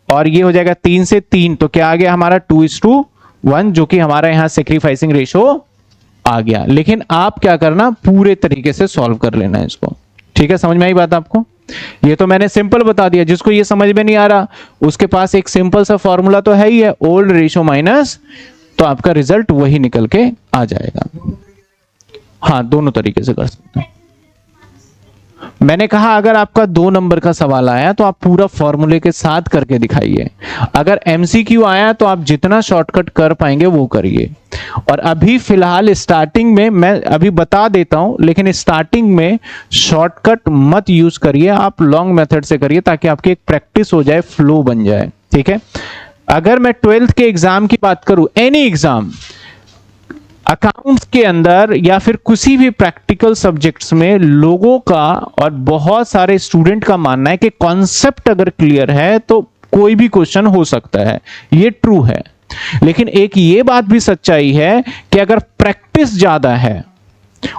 और ये हो जाएगा 3 से 3, तो क्या आ गया हमारा 2:1, जो कि हमारा यहां सेक्रीफाइसिंग रेशो आ गया। लेकिन आप क्या करना, पूरे तरीके से सॉल्व कर लेना है इसको, ठीक है। समझ में आई बात आपको? ये तो मैंने सिंपल बता दिया, जिसको ये समझ में नहीं आ रहा उसके पास एक सिंपल सा फॉर्मूला तो है ही है, ओल्ड रेशो माइनस, तो आपका रिजल्ट वही निकल के आ जाएगा। हाँ, दोनों तरीके से कर सकते हैं। मैंने कहा अगर आपका 2 नंबर का सवाल आया तो आप पूरा फॉर्मूले के साथ करके दिखाइए। अगर एमसीक्यू आया तो आप जितना शॉर्टकट कर पाएंगे वो करिए। और अभी फिलहाल स्टार्टिंग में मैं अभी बता देता हूं, लेकिन स्टार्टिंग में शॉर्टकट मत यूज करिए, आप लॉन्ग मेथड से करिए, ताकि आपकी एक प्रैक्टिस हो जाए, फ्लो बन जाए, ठीक है। अगर मैं 12th के एग्जाम की बात करूं, एनी एग्जाम, अकाउंट्स के अंदर या फिर किसी भी प्रैक्टिकल सब्जेक्ट्स में, लोगों का और बहुत सारे स्टूडेंट का मानना है कि कॉन्सेप्ट अगर क्लियर है तो कोई भी क्वेश्चन हो सकता है, ये ट्रू है। लेकिन एक ये बात भी सच्चाई है कि अगर प्रैक्टिस ज्यादा है,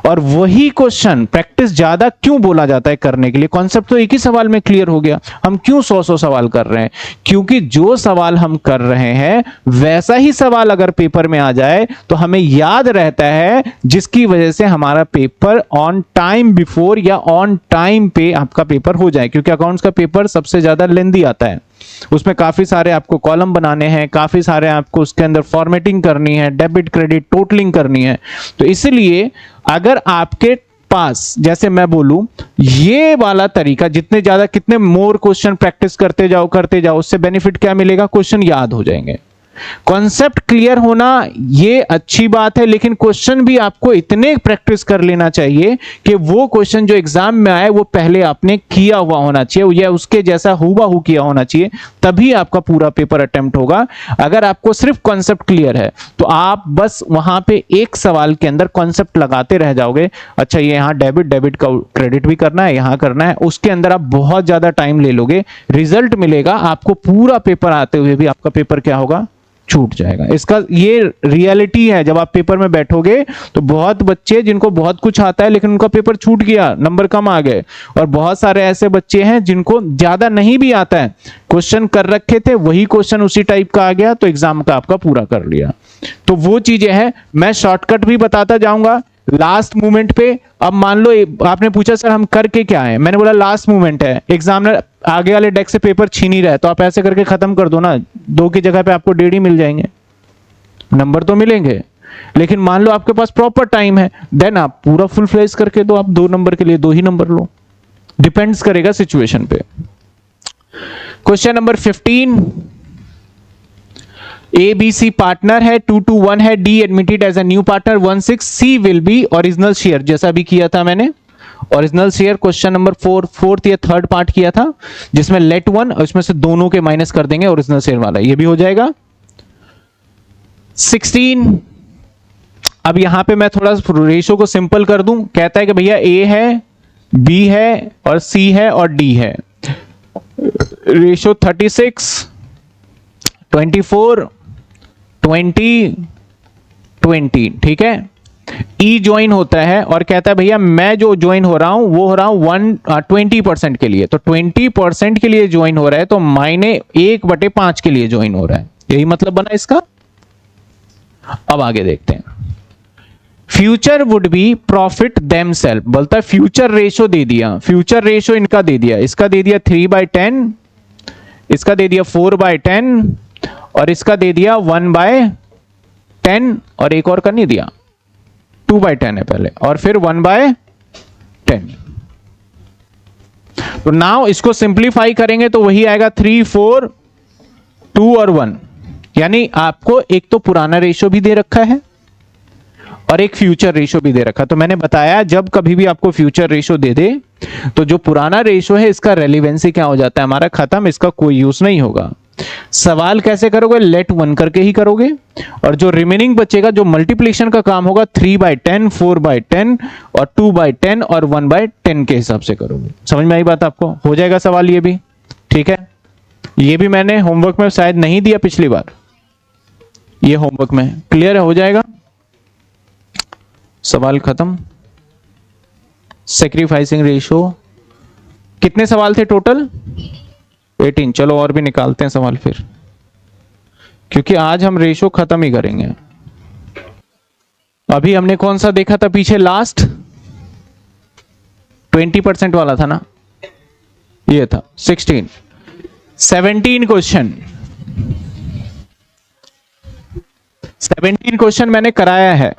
और वही क्वेश्चन प्रैक्टिस ज्यादा क्यों बोला जाता है करने के लिए, कॉन्सेप्ट तो एक ही सवाल में क्लियर हो गया, हम क्यों 100 सवाल कर रहे हैं? क्योंकि जो सवाल हम कर रहे हैं वैसा ही सवाल अगर पेपर में आ जाए तो हमें याद रहता है, जिसकी वजह से हमारा पेपर ऑन टाइम बिफोर या ऑन टाइम पे आपका पेपर हो जाए। क्योंकि अकाउंट्स का पेपर सबसे ज्यादा लेंदी आता है, उसमें काफी सारे आपको कॉलम बनाने हैं, काफी सारे आपको उसके अंदर फॉर्मेटिंग करनी है, डेबिट क्रेडिट टोटलिंग करनी है। तो इसलिए अगर आपके पास, जैसे मैं बोलूं, ये वाला तरीका, जितने ज्यादा कितने मोर क्वेश्चन प्रैक्टिस करते जाओ, उससे बेनिफिट क्या मिलेगा? क्वेश्चन याद हो जाएंगे। कॉन्सेप्ट क्लियर होना ये अच्छी बात है, लेकिन क्वेश्चन भी आपको इतने प्रैक्टिस कर लेना चाहिए कि वो क्वेश्चन जो एग्जाम में आए वो पहले आपने किया हुआ होना चाहिए, या उसके जैसा हूबहू किया होना चाहिए, तभी आपका पूरा पेपर अटेम्प्ट होगा। अगर आपको सिर्फ कॉन्सेप्ट क्लियर है तो आप बस वहां पे एक सवाल के अंदर कॉन्सेप्ट लगाते रह जाओगे। अच्छा, ये यहां डेबिट का क्रेडिट भी करना है, यहां करना है, उसके अंदर आप बहुत ज्यादा टाइम ले लोगे, रिजल्ट मिलेगा आपको पूरा पेपर आते हुए भी आपका पेपर क्या होगा? छूट जाएगा। इसका ये रियलिटी है। जब आप पेपर में बैठोगे तो बहुत बच्चे जिनको बहुत कुछ आता है लेकिन उनका पेपर छूट गया, नंबर कम आ गए, और बहुत सारे ऐसे बच्चे हैं जिनको ज्यादा नहीं भी आता है, क्वेश्चन कर रखे थे, वही क्वेश्चन उसी टाइप का आ गया तो एग्जाम का आपका पूरा कर लिया। तो वो चीजें हैं, मैं शॉर्टकट भी बताता जाऊंगा लास्ट मोमेंट पे। अब मान लो आपने पूछा सर हम करके क्या है, मैंने बोला लास्ट मोमेंट है, एग्जामिनर आगे वाले डेस्क से पेपर छीन ही रहा है, तो आप ऐसे करके खत्म कर दो ना, 2 की जगह पे आपको 1.5 ही मिल जाएंगे, नंबर तो मिलेंगे। लेकिन मान लो आपके पास प्रॉपर टाइम है, देन आप पूरा फुल फ्लेज करके दो, आप 2 नंबर के लिए 2 ही नंबर लो, डिपेंड्स करेगा सिचुएशन पे। Question number 15, A B C partner है, 2-1 है, D admitted as a new partner 1-6, C will be original share, जैसा भी किया था मैंने original share. Question number 4 fourth या थर्ड पार्ट किया था, जिसमें लेट 1 और इसमें से दोनों के माइनस कर देंगे ओरिजिनल शेयर वाला, ये भी हो जाएगा। 16, अब यहां पे मैं थोड़ा रेशो को सिंपल कर दूं, कहता है कि भैया ए है, बी है और सी है और डी है। रेशो 36, 24, 20, 20, ठीक है। ई ज्वाइन होता है और कहता है भैया मैं जो ज्वाइन हो रहा हूं वो हो रहा हूं 20% के लिए, तो 20% के लिए ज्वाइन हो रहा है, तो मायने 1/5 के लिए ज्वाइन हो रहा है, यही मतलब बना इसका। अब आगे देखते हैं। Future would be profit them self, बोलता है फ्यूचर रेशो दे दिया, फ्यूचर रेशो इनका दे दिया, इसका दे दिया 3/10, इसका दे दिया 4/10 और इसका दे दिया 1/10 और एक और का नहीं दिया, 2/10 है पहले और फिर 1/10। तो नाउ इसको सिंप्लीफाई करेंगे तो वही आएगा 3, 4, 2 और 1। यानी आपको एक तो पुराना रेशो भी दे रखा है और एक फ्यूचर रेशो भी दे रखा। तो मैंने बताया जब कभी भी आपको फ्यूचर रेशो दे दे तो जो पुराना रेशो है इसका रेलिवेंसी क्या हो जाता है, हमारा खत्म, इसका कोई यूज नहीं होगा। सवाल कैसे करोगे, लेट 1 करके ही करोगे और जो रिमेनिंग बचेगा, जो मल्टीप्लिकेशन का काम होगा 3/10, 4/10 और 2/10 और 1/10 के हिसाब से करोगे। समझ में आई बात आपको? हो जाएगा सवाल ये भी, ठीक है। ये भी मैंने होमवर्क में शायद नहीं दिया पिछली बार, ये होमवर्क में क्लियर हो जाएगा। सवाल खत्म। सेक्रीफाइसिंग रेशो कितने सवाल थे टोटल? 18। चलो और भी निकालते हैं सवाल फिर, क्योंकि आज हम रेशो खत्म ही करेंगे। अभी हमने कौन सा देखा था पीछे लास्ट? 20% वाला था ना, ये था 16। 17 क्वेश्चन, 17 क्वेश्चन मैंने कराया है।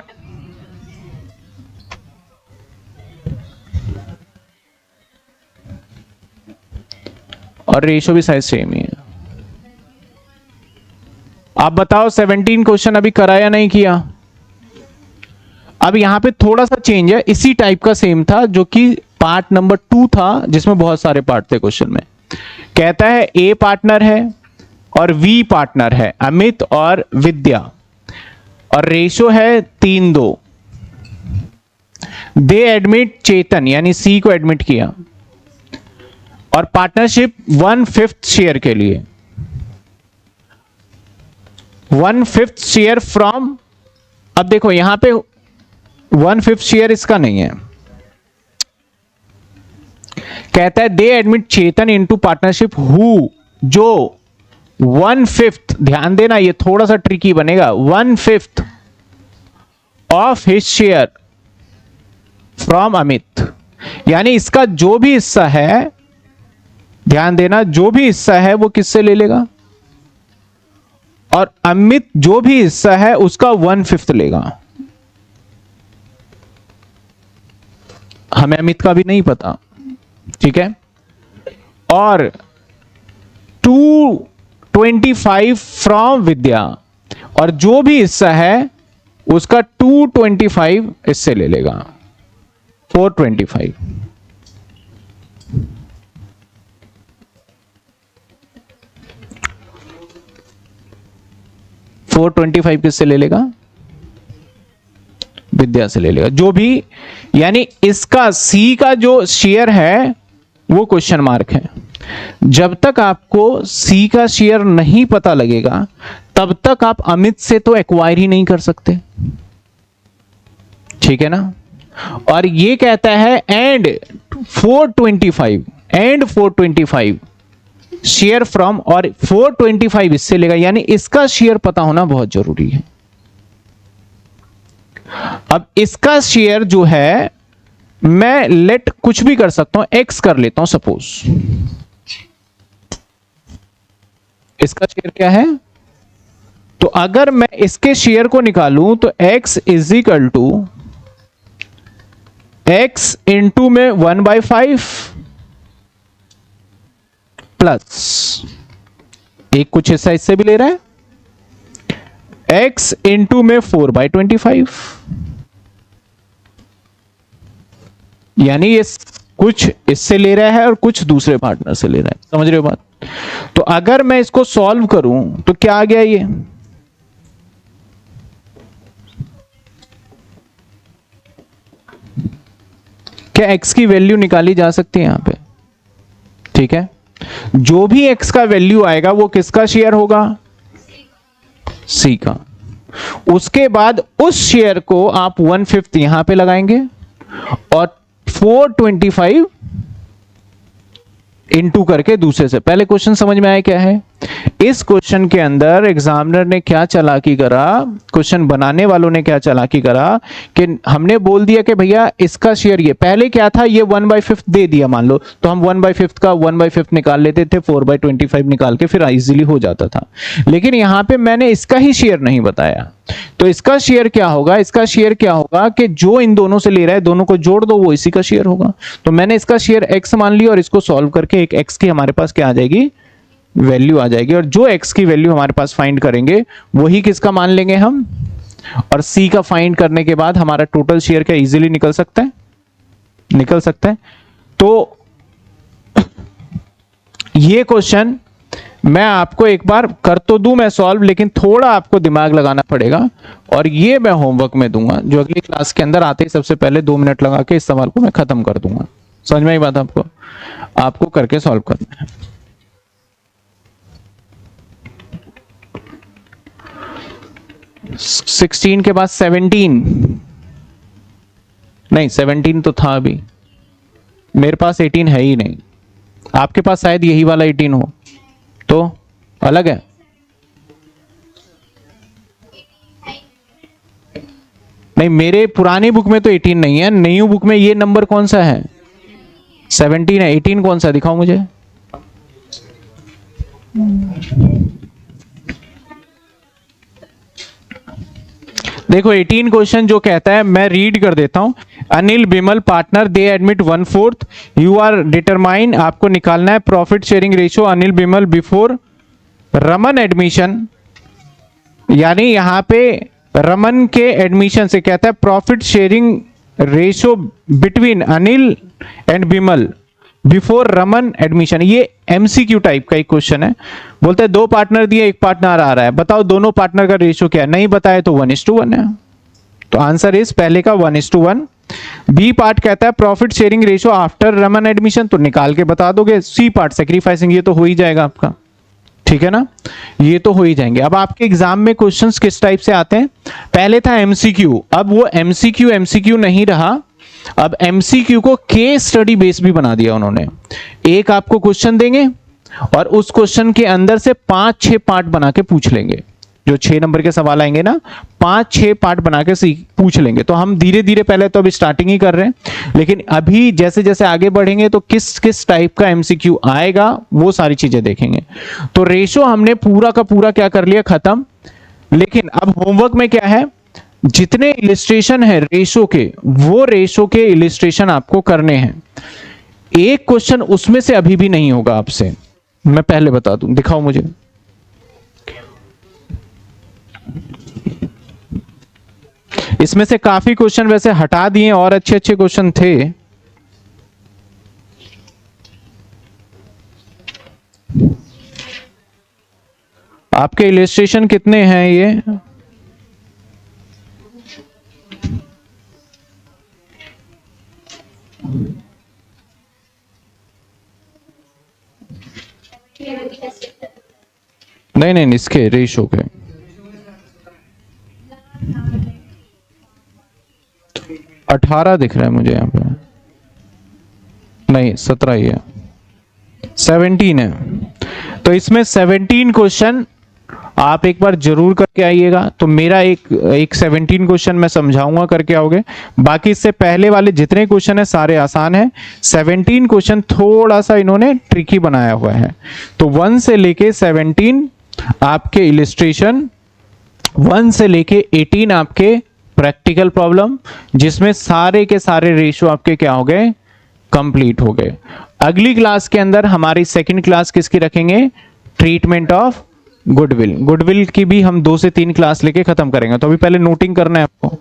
और रेशो भी साइज सेम ही है। आप बताओ 17 क्वेश्चन अभी कराया नहीं किया? अब यहां पे थोड़ा सा चेंज है, इसी टाइप का सेम था जो कि पार्ट नंबर 2 था जिसमें बहुत सारे पार्ट थे क्वेश्चन में। कहता है ए पार्टनर है और वी पार्टनर है, अमित और विद्या, और रेशो है 3:2। दे एडमिट चेतन, यानी सी को एडमिट किया, और पार्टनरशिप 1/5 शेयर के लिए, 1/5 शेयर फ्रॉम। अब देखो यहां पे 1/5 शेयर इसका नहीं है, कहता है they admit Chetan into partnership who, जो 1/5, ध्यान देना ये थोड़ा सा ट्रिकी बनेगा, 1/5 of his share from Amit, यानी इसका जो भी हिस्सा है, ध्यान देना, जो भी हिस्सा है वो किससे ले लेगा, और अमित जो भी हिस्सा है उसका 1/5 लेगा। हमें अमित का भी नहीं पता, ठीक है। और 225 फ्रॉम विद्या, और जो भी हिस्सा है उसका 225 इससे ले लेगा, 425। किससे ले लेगा? विद्या से ले लेगा, जो भी, यानी इसका सी का जो शेयर है वो क्वेश्चन मार्क है। जब तक आपको सी का शेयर नहीं पता लगेगा तब तक आप अमित से तो एक्वायर ही नहीं कर सकते, ठीक है ना। और ये कहता है एंड 425 शेयर फ्रॉम, और 425 इससे लेगा, यानी इसका शेयर पता होना बहुत जरूरी है। अब इसका शेयर जो है, मैं लेट कुछ भी कर सकता हूं, एक्स कर लेता हूं सपोज। इसका शेयर क्या है? तो अगर मैं इसके शेयर को निकालूं तो x is equal to x into में 1/5 प्लस एक कुछ हिस्सा इससे भी ले रहा है, x इंटू में 4/25, यानी ये कुछ इससे ले रहा है और कुछ दूसरे पार्टनर से ले रहा है। समझ रहे हो बात? तो अगर मैं इसको सॉल्व करूं तो क्या आ गया, ये क्या x की वैल्यू निकाली जा सकती है यहां पे, ठीक है। जो भी x का वैल्यू आएगा वो किसका शेयर होगा? C का। उसके बाद उस शेयर को आप 1/5 यहां पे लगाएंगे और 425 इनटू करके दूसरे से। पहले क्वेश्चन समझ में आया क्या है? इस क्वेश्चन के अंदर एग्जामिनर ने क्या चालाकी करा, क्वेश्चन बनाने वालों ने क्या चालाकी करा कि हमने बोल दिया कि भैया इसका शेयर ये, पहले क्या था, ये 1/5 दे दिया मान लो, तो हम 1/5 का 1/5 निकाल लेते थे, 4/25 निकाल के फिर इजीली हो जाता था। लेकिन यहां पे मैंने इसका ही शेयर नहीं बताया, तो इसका शेयर क्या होगा? इसका शेयर क्या होगा कि जो इन दोनों से ले रहा है दोनों को जोड़ दो, वो इसी का शेयर होगा। तो मैंने इसका शेयर x मान लिया और इसको सॉल्व करके एक x की हमारे पास क्या आ जाएगी? वैल्यू आ जाएगी। और जो x की वैल्यू हमारे पास फाइंड करेंगे वही किसका मान लेंगे हम, और c का फाइंड करने के बाद हमारा टोटल शेयर क्या इजीली निकल सकता है? निकल सकता है। तो ये क्वेश्चन मैं आपको एक बार कर तो दूं मैं सॉल्व, लेकिन थोड़ा आपको दिमाग लगाना पड़ेगा, और ये मैं होमवर्क में दूंगा जो अगली क्लास के अंदर आते ही सबसे पहले 2 मिनट लगा के इस सवाल को मैं खत्म कर दूंगा। समझ में आई बात? आपको करके सॉल्व करना है। सिक्सटीन के बाद 17 नहीं, 17 तो था अभी, मेरे पास 18 है ही नहीं, आपके पास शायद यही वाला 18 हो तो अलग है। नहीं, मेरे पुरानी बुक में तो 18 नहीं है, नई बुक में ये नंबर कौन सा है? 17 है। 18 कौन सा, दिखाओ मुझे। देखो 18 क्वेश्चन जो कहता है, मैं रीड कर देता हूं। Anil Bimal partner, they admit 1/4, you are determine, आपको निकालना है profit sharing ratio Anil Bimal before Raman admission. यानी यहां पे रमन के एडमिशन से कहता है profit sharing ratio between Anil and Bimal before Raman admission. ये एमसीक्यू टाइप का एक क्वेश्चन है। बोलते हैं 2 पार्टनर दिए, 1 पार्टनर आ रहा है, बताओ दोनों पार्टनर का रेशियो क्या है? नहीं बताया तो 1:1 है। तो आंसर इस पहले का 1:1। बी पार्ट कहता है profit sharing ratio after Raman admission, तो निकाल के बता दोगे। सी पार्ट सेक्रीफाइसिंग, ये तो हो ही जाएगा आपका, ठीक है ना, ये तो हो ही जाएंगे। अब आपके एग्जाम में क्वेश्चंस किस टाइप से आते हैं? पहले था एमसीक्यू, अब वो एमसीक्यू नहीं रहा, अब एमसीक्यू को केस स्टडी बेस भी बना दिया उन्होंने। एक आपको क्वेश्चन देंगे और उस क्वेश्चन के अंदर से 5-6 पार्ट बना के पूछ लेंगे। जो 6 नंबर के सवाल आएंगे ना, 5-6 पार्ट बना के पूछ लेंगे। तो हम धीरे धीरे, पहले तो अभी स्टार्टिंग ही कर रहे हैं, लेकिन अभी जैसे जैसे आगे बढ़ेंगे तो किस किस टाइप का एमसीक्यू आएगा वो सारी चीजें देखेंगे। तो रेशो हमने पूरा का पूरा क्या कर लिया, खत्म। लेकिन अब होमवर्क में क्या है, जितने इलिस्ट्रेशन है रेशो के, वो रेशो के इलिस्ट्रेशन आपको करने हैं। एक क्वेश्चन उसमें से अभी भी नहीं होगा आपसे, मैं पहले बता दूं, दिखाओ मुझे। इसमें से काफी क्वेश्चन वैसे हटा दिए और अच्छे अच्छे क्वेश्चन थे। आपके इलिस्ट्रेशन कितने हैं ये? नहीं, इसके रेशो के 18 दिख रहा है मुझे यहाँ पे, नहीं 17 ही है, 17 है। तो इसमें 17 क्वेश्चन आप एक बार जरूर करके आइएगा। तो मेरा एक 17 क्वेश्चन मैं समझाऊंगा, करके आओगे। बाकी इससे पहले वाले जितने क्वेश्चन है सारे आसान है, 17 क्वेश्चन थोड़ा सा इन्होंने ट्रिकी बनाया हुआ है। तो 1 से लेके 17 आपके इलिस्ट्रेशन, 1 से लेके 18 आपके प्रैक्टिकल प्रॉब्लम, जिसमें सारे के सारे रेशियो आपके क्या हो गए, कंप्लीट हो गए। अगली क्लास के अंदर हमारी सेकंड क्लास किसकी रखेंगे, ट्रीटमेंट ऑफ गुडविल। गुडविल की भी हम 2 से 3 क्लास लेके खत्म करेंगे। तो अभी पहले नोटिंग करना है आपको।